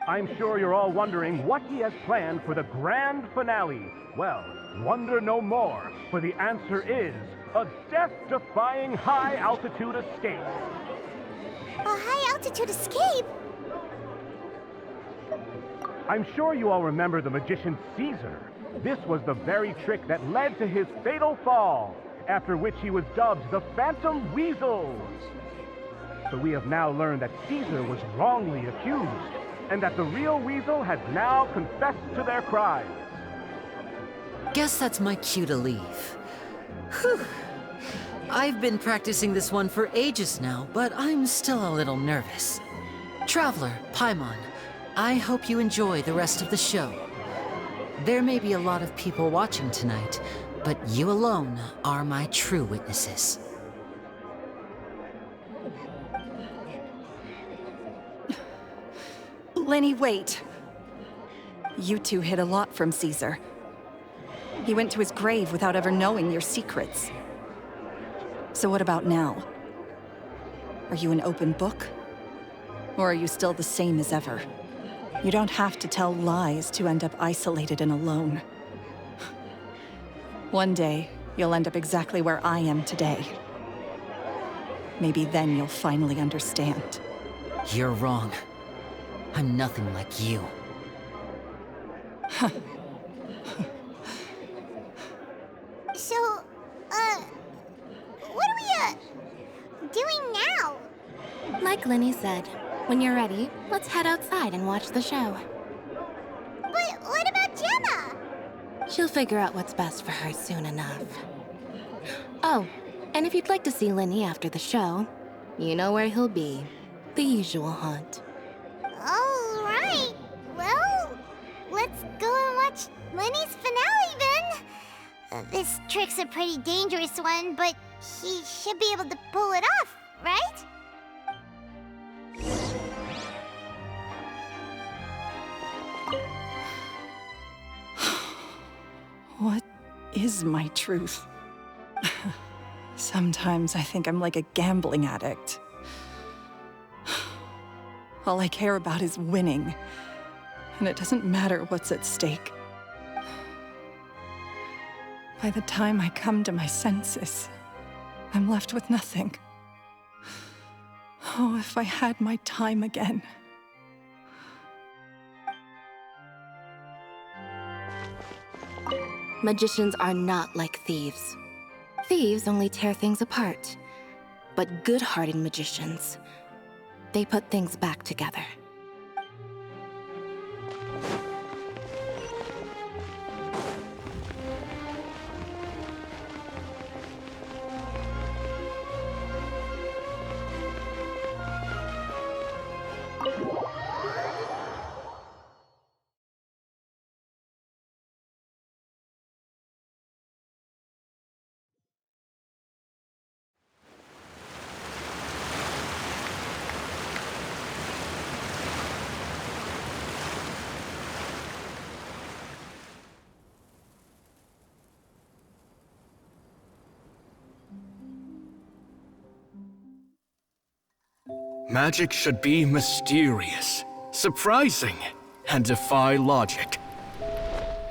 I'm sure you're all wondering what he has planned for the grand finale. Well, wonder no more, for the answer is a death-defying high-altitude escape. A high-altitude escape? I'm sure you all remember the magician Caesar. This was the very trick that led to his fatal fall, after which he was dubbed the Phantom Weasel. So we have now learned that Caesar was wrongly accused, and that the real Weasel has now confessed to their crimes. Guess that's my cue to leave. Whew. I've been practicing this one for ages now, but I'm still a little nervous. Traveler, Paimon, I hope you enjoy the rest of the show. There may be a lot of people watching tonight, but you alone are my true witnesses. Linny, wait. You two hid a lot from Caesar. He went to his grave without ever knowing your secrets. So what about now? Are you an open book? Or are you still the same as ever? You don't have to tell lies to end up isolated and alone. One day, you'll end up exactly where I am today. Maybe then you'll finally understand. You're wrong. I'm nothing like you. So, what are we, doing now? Like Linny said, when you're ready, let's head outside and watch the show. But what about Gemma? She'll figure out what's best for her soon enough. Oh, and if you'd like to see Linny after the show, you know where he'll be. The usual haunt. All right. Well, let's go and watch Linny's finale then. This trick's a pretty dangerous one, but he should be able to pull it off, right? What is my truth? Sometimes I think I'm like a gambling addict. All I care about is winning, and it doesn't matter what's at stake. By the time I come to my senses, I'm left with nothing. Oh, if I had my time again. Magicians are not like thieves. Thieves only tear things apart. But good-hearted magicians, they put things back together. Magic should be mysterious, surprising, and defy logic.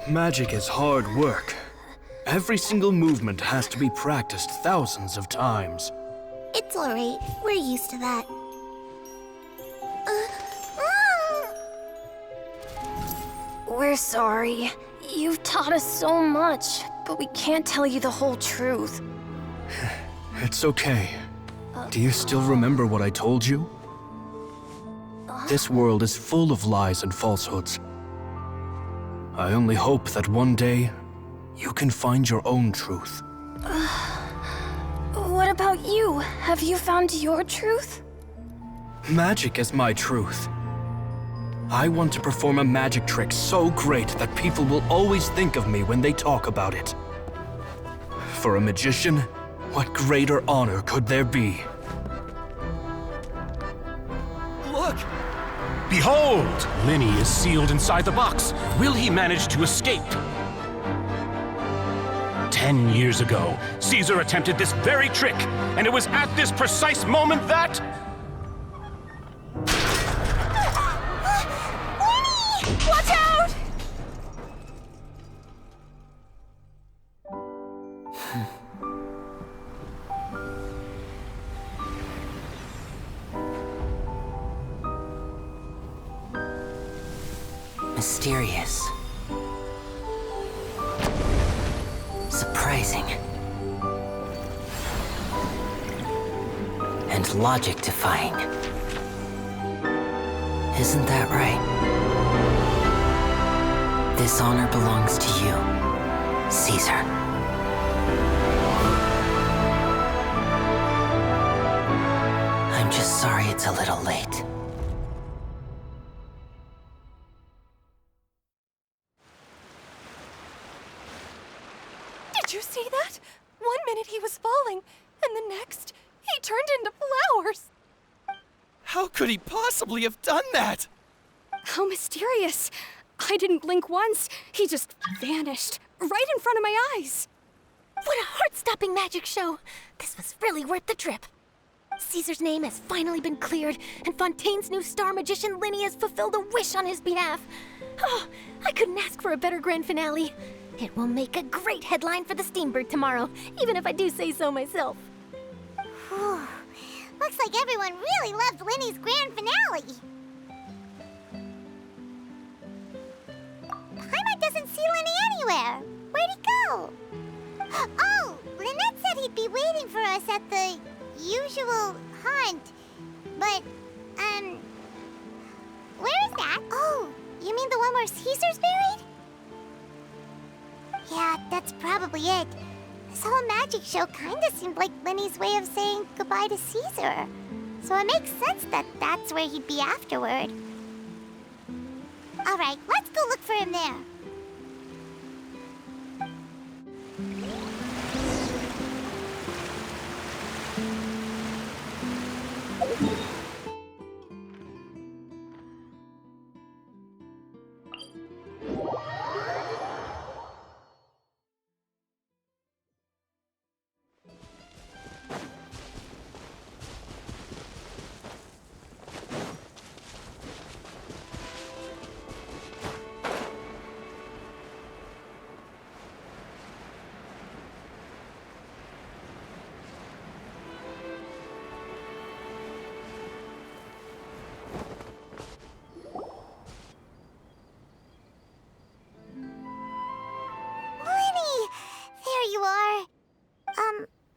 Magic is hard work. Every single movement has to be practiced thousands of times. It's all right. We're used to that. We're sorry. You've taught us so much, but we can't tell you the whole truth. It's okay. Do you still remember what I told you? This world is full of lies and falsehoods. I only hope that one day, you can find your own truth. What about you? Have you found your truth? Magic is my truth. I want to perform a magic trick so great that people will always think of me when they talk about it. For a magician, what greater honor could there be? Look! Behold! Linny is sealed inside the box. Will he manage to escape? 10 years ago, Caesar attempted this very trick, and it was at this precise moment that... Watch out! Mysterious. Surprising. And logic-defying. Isn't that right? This honor belongs to you, Caesar. I'm just sorry it's a little late. Did you see that? 1 minute he was falling, and the next, he turned into flowers. How could he possibly have done that? How mysterious. I didn't blink once. He just vanished, right in front of my eyes. What a heart-stopping magic show! This was really worth the trip. Caesar's name has finally been cleared, and Fontaine's new star magician Linny has fulfilled a wish on his behalf. Oh, I couldn't ask for a better grand finale. It will make a great headline for the Steambird tomorrow, even if I do say so myself. Whew. Looks like everyone really loved Linny's grand finale. Paimon doesn't see Linny anywhere. Where'd he go? Oh, Lynette said he'd be waiting for us at the usual haunt. But, where is that? Oh, you mean the one where Caesar's buried? Yeah, that's probably it. This whole magic show kinda seemed like Linny's way of saying goodbye to Caesar. So it makes sense that that's where he'd be afterward. Alright, let's go look for him there.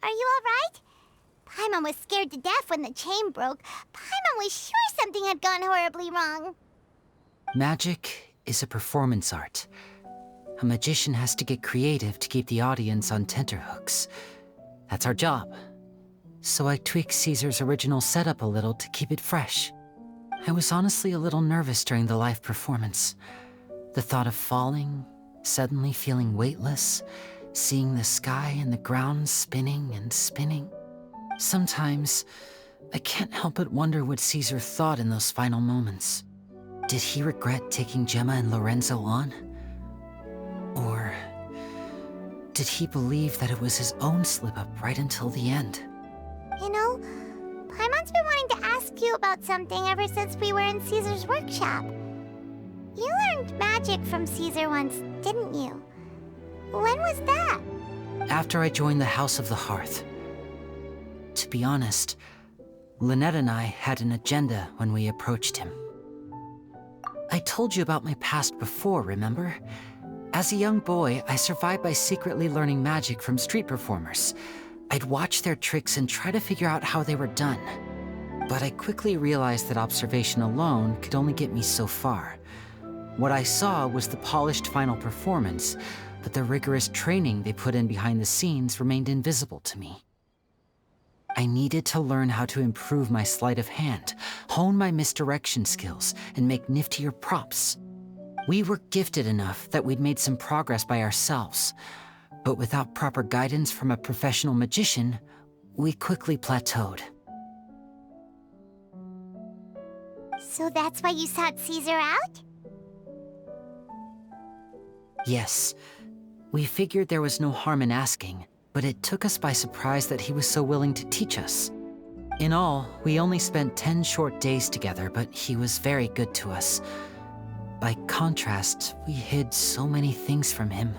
Are you alright? Paimon was scared to death when the chain broke. Paimon was sure something had gone horribly wrong. Magic is a performance art. A magician has to get creative to keep the audience on tenterhooks. That's our job. So I tweaked Caesar's original setup a little to keep it fresh. I was honestly a little nervous during the live performance. The thought of falling, suddenly feeling weightless, seeing the sky and the ground spinning and spinning. Sometimes, I can't help but wonder what Caesar thought in those final moments. Did he regret taking Gemma and Lorenzo on? Or did he believe that it was his own slip-up right until the end? You know, Paimon's been wanting to ask you about something ever since we were in Caesar's workshop. You learned magic from Caesar once, didn't you? When was that? After I joined the House of the Hearth. To be honest, Lynette and I had an agenda when we approached him. I told you about my past before, remember? As a young boy, I survived by secretly learning magic from street performers. I'd watch their tricks and try to figure out how they were done. But I quickly realized that observation alone could only get me so far. What I saw was the polished final performance, but the rigorous training they put in behind the scenes remained invisible to me. I needed to learn how to improve my sleight of hand, hone my misdirection skills, and make niftier props. We were gifted enough that we'd made some progress by ourselves, but without proper guidance from a professional magician, we quickly plateaued. So that's why you sought Caesar out? Yes, we figured there was no harm in asking, but it took us by surprise that he was so willing to teach us. In all, we only spent 10 short days together, but he was very good to us. By contrast, we hid so many things from him.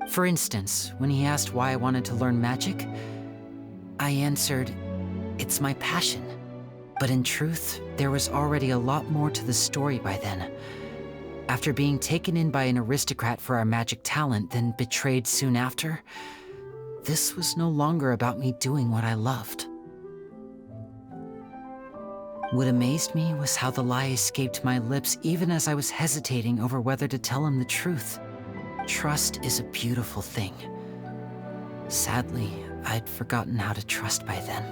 For instance, when he asked why I wanted to learn magic, I answered, "It's my passion." But in truth, there was already a lot more to the story by then. After being taken in by an aristocrat for our magic talent, then betrayed soon after, this was no longer about me doing what I loved. What amazed me was how the lie escaped my lips even as I was hesitating over whether to tell him the truth. Trust is a beautiful thing. Sadly, I'd forgotten how to trust by then.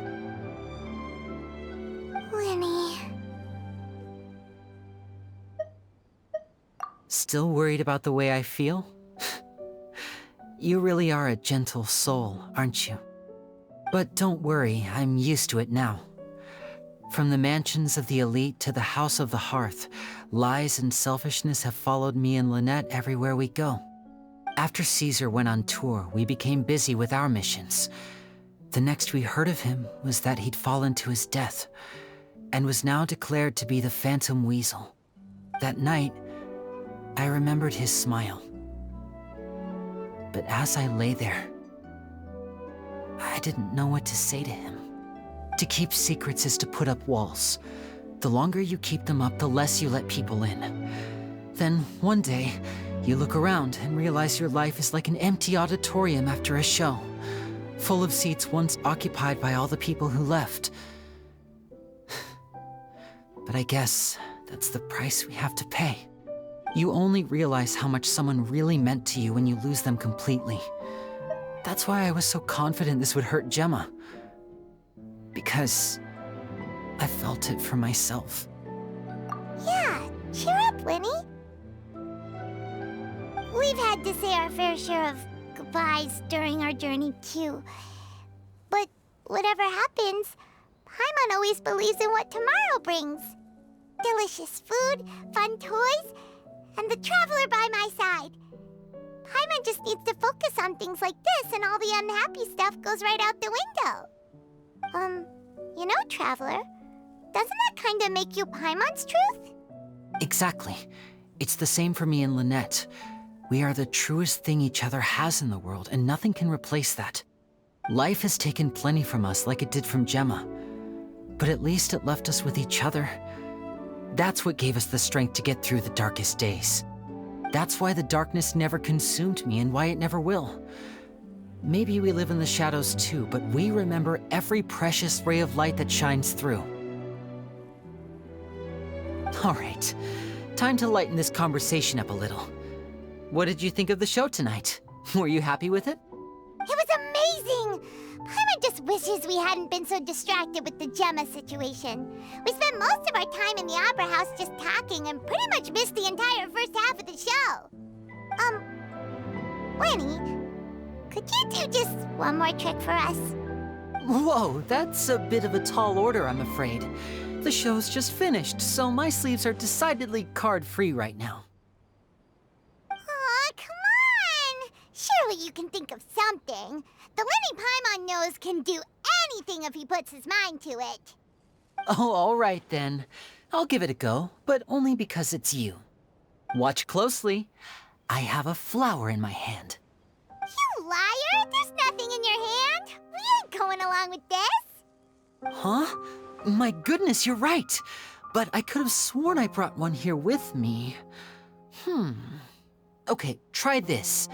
Lenny. Still worried about the way I feel? You really are a gentle soul, aren't you? But don't worry, I'm used to it now. From the mansions of the elite to the house of the hearth, lies and selfishness have followed me and Lynette everywhere we go. After Caesar went on tour, we became busy with our missions. The next we heard of him was that he'd fallen to his death, and was now declared to be the Phantom Weasel. That night, I remembered his smile. But as I lay there, I didn't know what to say to him. To keep secrets is to put up walls. The longer you keep them up, the less you let people in. Then, one day, you look around and realize your life is like an empty auditorium after a show, full of seats once occupied by all the people who left. But I guess that's the price we have to pay. You only realize how much someone really meant to you when you lose them completely. That's why I was so confident this would hurt Gemma. Because I felt it for myself. Yeah, cheer up, Lenny. We've had to say our fair share of goodbyes during our journey, too. But whatever happens, Paimon always believes in what tomorrow brings. Delicious food, fun toys, and the traveler by my side. Paimon just needs to focus on things like this, and all the unhappy stuff goes right out the window. You know, Traveler, doesn't that kinda make you Paimon's truth? Exactly. It's the same for me and Lynette. We are the truest thing each other has in the world, and nothing can replace that. Life has taken plenty from us, like it did from Gemma. But at least it left us with each other. That's what gave us the strength to get through the darkest days. That's why the darkness never consumed me, and why it never will. Maybe we live in the shadows too, but we remember every precious ray of light that shines through. All right, time to lighten this conversation up a little. What did you think of the show tonight? Were you happy with it? It was amazing! Paimon just wishes we hadn't been so distracted with the Gemma situation. We spent most of our time in the Opera House just talking and pretty much missed the entire first half of the show. Lenny, could you do just one more trick for us? Whoa, that's a bit of a tall order, I'm afraid. The show's just finished, so my sleeves are decidedly card-free right now. Aw, come on! Surely you can think of something. The Lenny Paimon knows can do anything if he puts his mind to it. Oh, all right then. I'll give it a go, but only because it's you. Watch closely. I have a flower in my hand. You liar! There's nothing in your hand! We ain't going along with this! Huh? My goodness, you're right. But I could have sworn I brought one here with me. Okay, try this.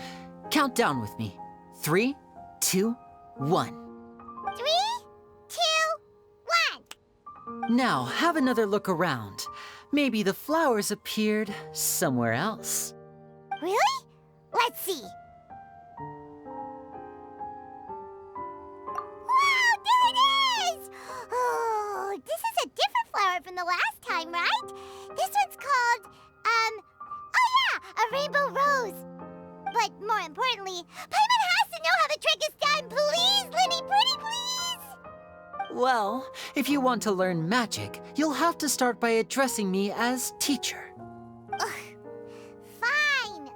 Count down with me. 3, 2, 1. 3, 2, 1! Now, have another look around. Maybe the flowers appeared somewhere else. Really? Let's see. Wow, there it Well, if you want to learn magic, you'll have to start by addressing me as teacher. Fine.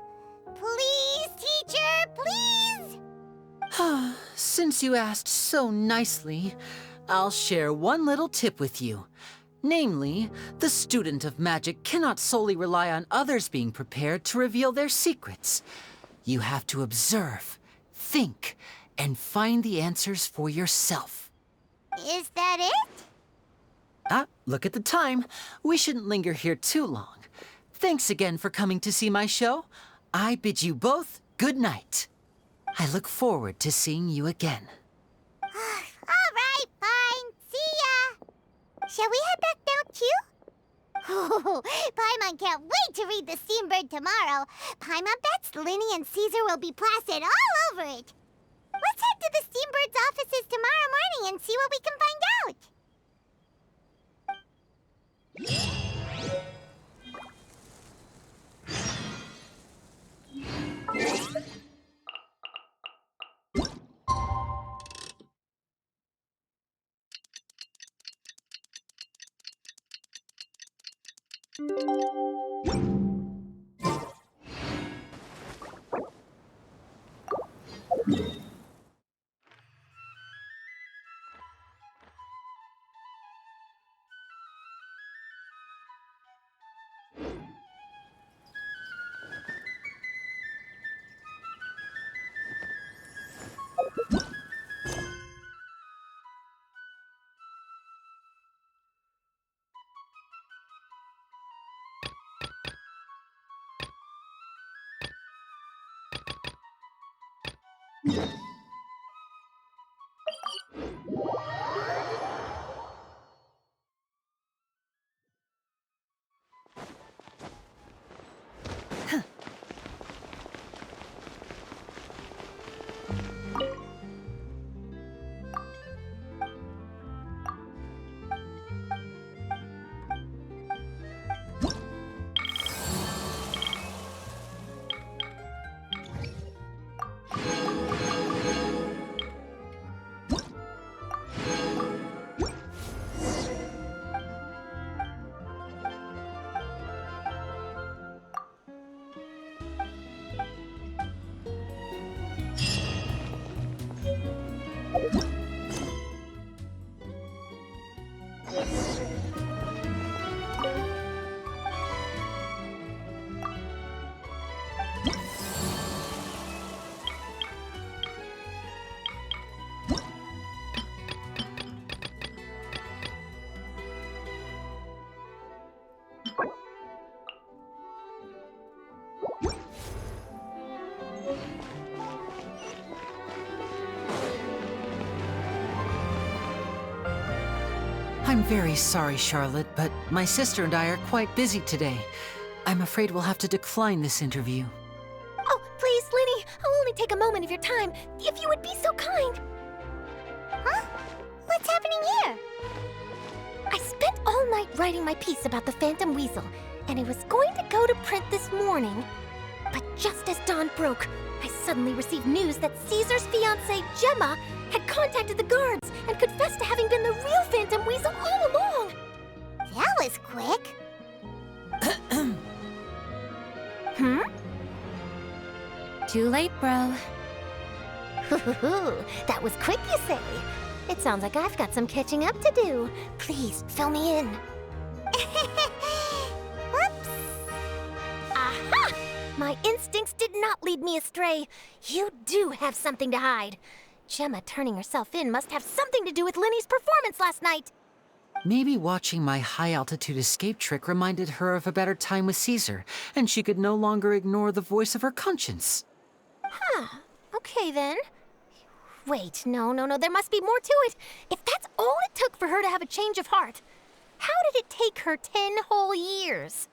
Please, teacher, please. Since you asked so nicely, I'll share one little tip with you. Namely, the student of magic cannot solely rely on others being prepared to reveal their secrets. You have to observe, think, and find the answers for yourself. Is that it? Look at the time. We shouldn't linger here too long. Thanks again for coming to see my show. I bid you both good night. I look forward to seeing you again. All right, fine. See ya. Shall we head back down too? Oh, Paimon can't wait to read The Steambird tomorrow. Paimon bets Linny and Caesar will be plastered all over it. Let's head to the Steambird's offices tomorrow morning and see what we can find out. I'm very sorry, Charlotte, but my sister and I are quite busy today. I'm afraid we'll have to decline this interview. Oh, please, Linny, I'll only take a moment of your time, if you would be so kind. Huh? What's happening here? I spent all night writing my piece about the Phantom Weasel, and it was going to go to print this morning. But just as dawn broke, I suddenly received news that Caesar's fiancée, Gemma, had contacted the guards and confessed to having been the real Phantom Weasel all along. That was quick. Hmm? Too late, bro. That was quick, you say? It sounds like I've got some catching up to do. Please, fill me in. Whoops. Aha! My instincts did not lead me astray. You do have something to hide. Gemma turning herself in must have something to do with Linny's performance last night. Maybe watching my high-altitude escape trick reminded her of a better time with Caesar, and she could no longer ignore the voice of her conscience. Huh. Okay, then. Wait, no, there must be more to it. If that's all it took for her to have a change of heart, how did it take her 10 whole years?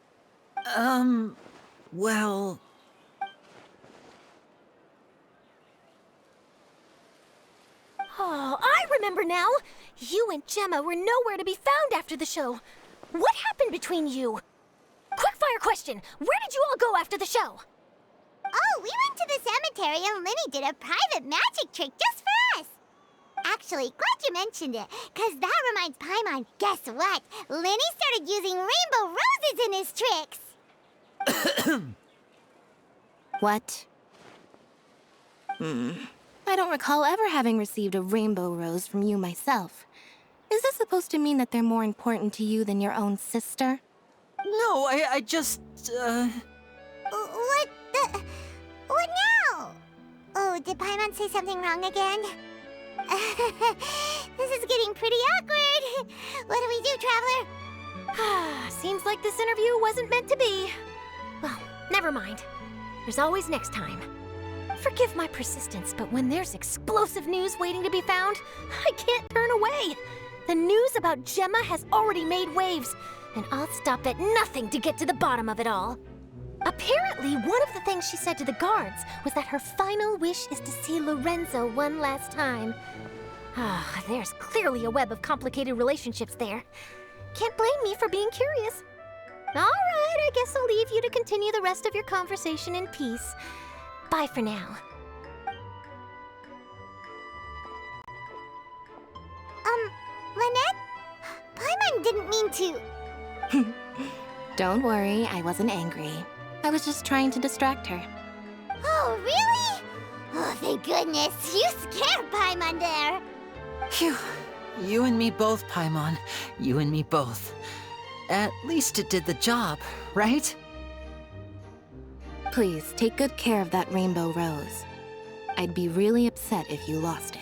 Well... Oh, I remember now. You and Gemma were nowhere to be found after the show. What happened between you? Quickfire question. Where did you all go after the show? Oh, we went to the cemetery and Linny did a private magic trick just for us. actually. Glad you mentioned it. Because that reminds Paimon, guess what? Lenny started using rainbow roses in his tricks. What? I don't recall ever having received a rainbow rose from you myself. Is this supposed to mean that they're more important to you than your own sister? No, I just, What the... What now? Oh, did Paimon say something wrong again? This is getting pretty awkward. What do we do, Traveler? Seems like this interview wasn't meant to be. Well, never mind. There's always next time. Forgive my persistence, but when there's explosive news waiting to be found, I can't turn away. The news about Gemma has already made waves, and I'll stop at nothing to get to the bottom of it all. Apparently, one of the things she said to the guards was that her final wish is to see Lorenzo one last time. There's clearly a web of complicated relationships there. Can't blame me for being curious. All right, I guess I'll leave you to continue the rest of your conversation in peace. Bye for now. Lynette? Paimon didn't mean to... Don't worry, I wasn't angry. I was just trying to distract her. Oh, really? Oh, thank goodness. You scared Paimon there. Phew. You and me both, Paimon. You and me both. At least it did the job, right? Please, take good care of that rainbow rose. I'd be really upset if you lost it.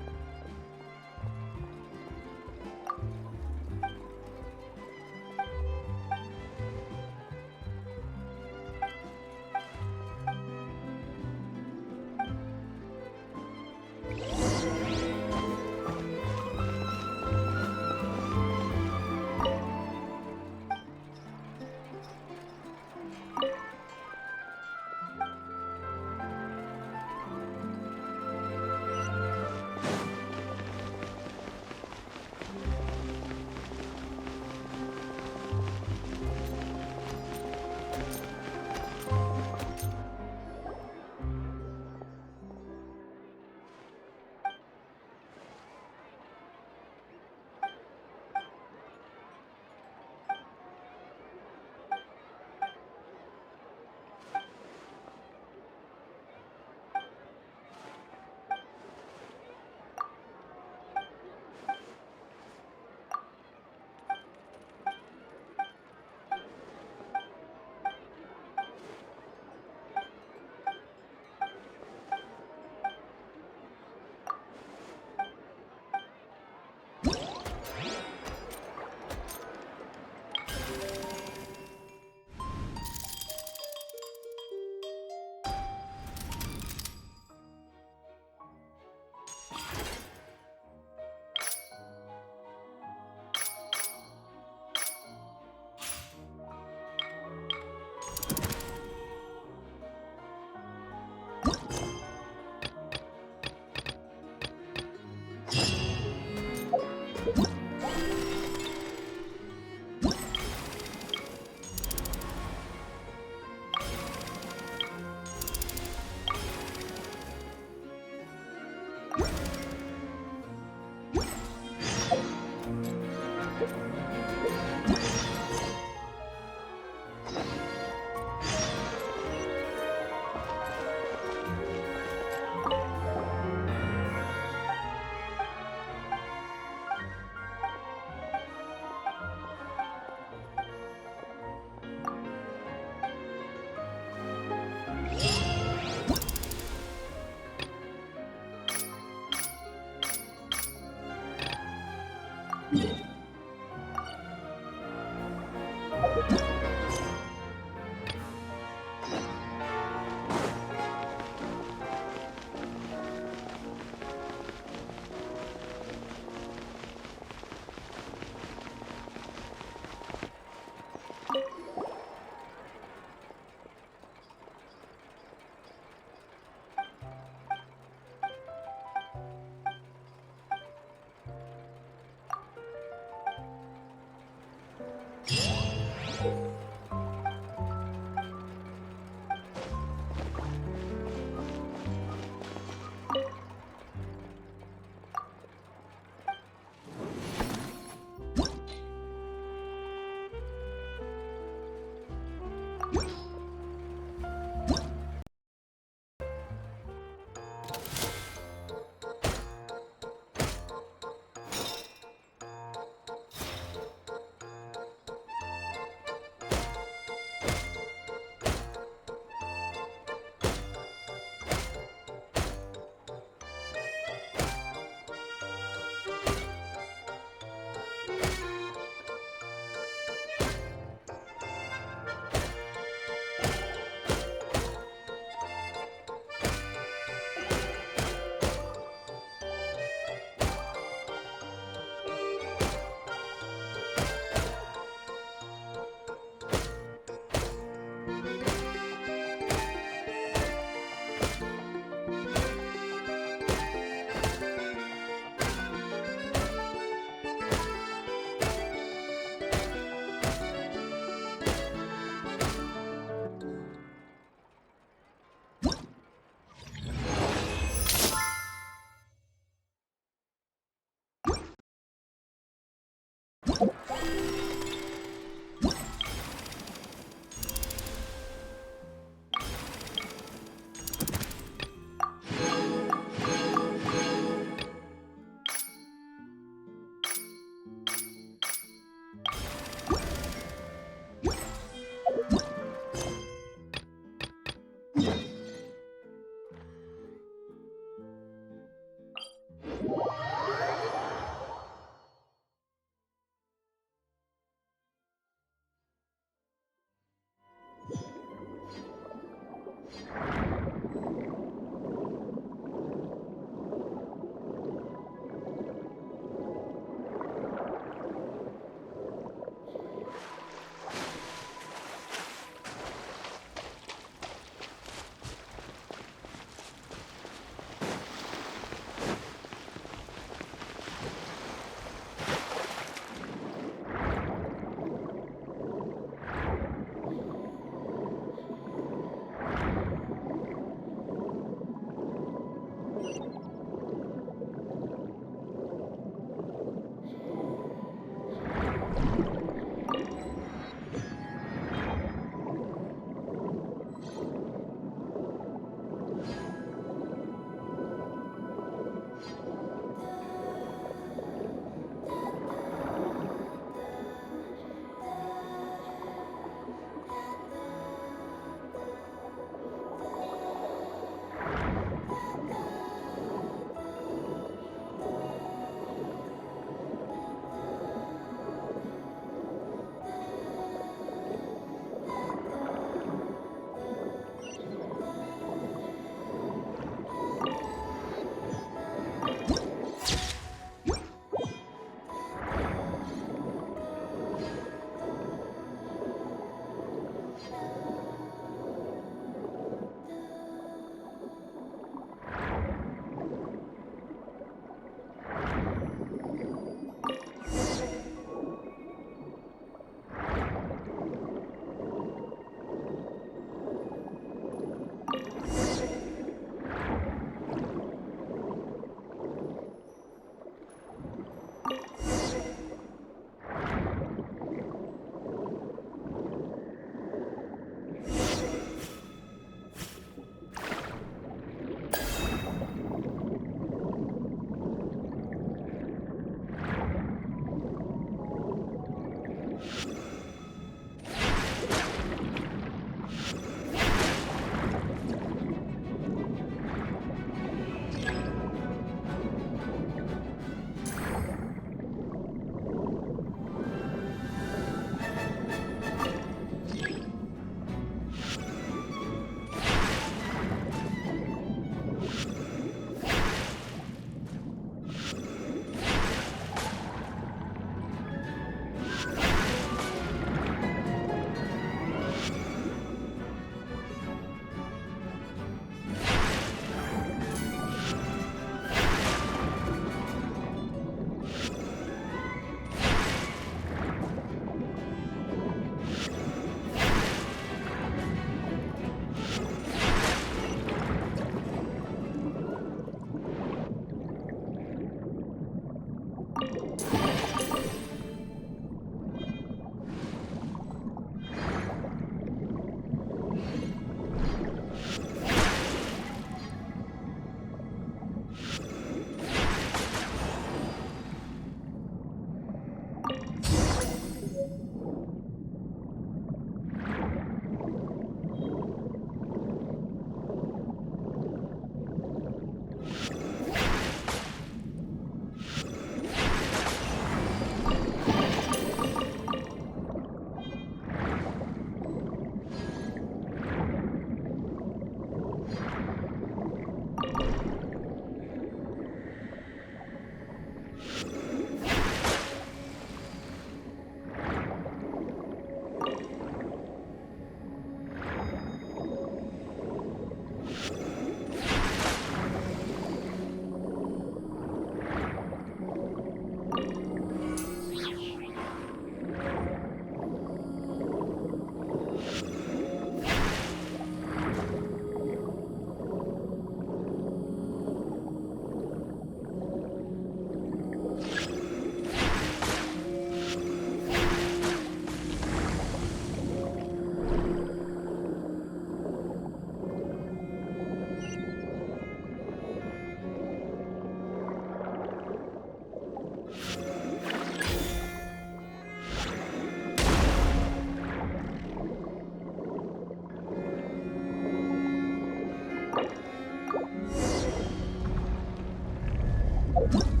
you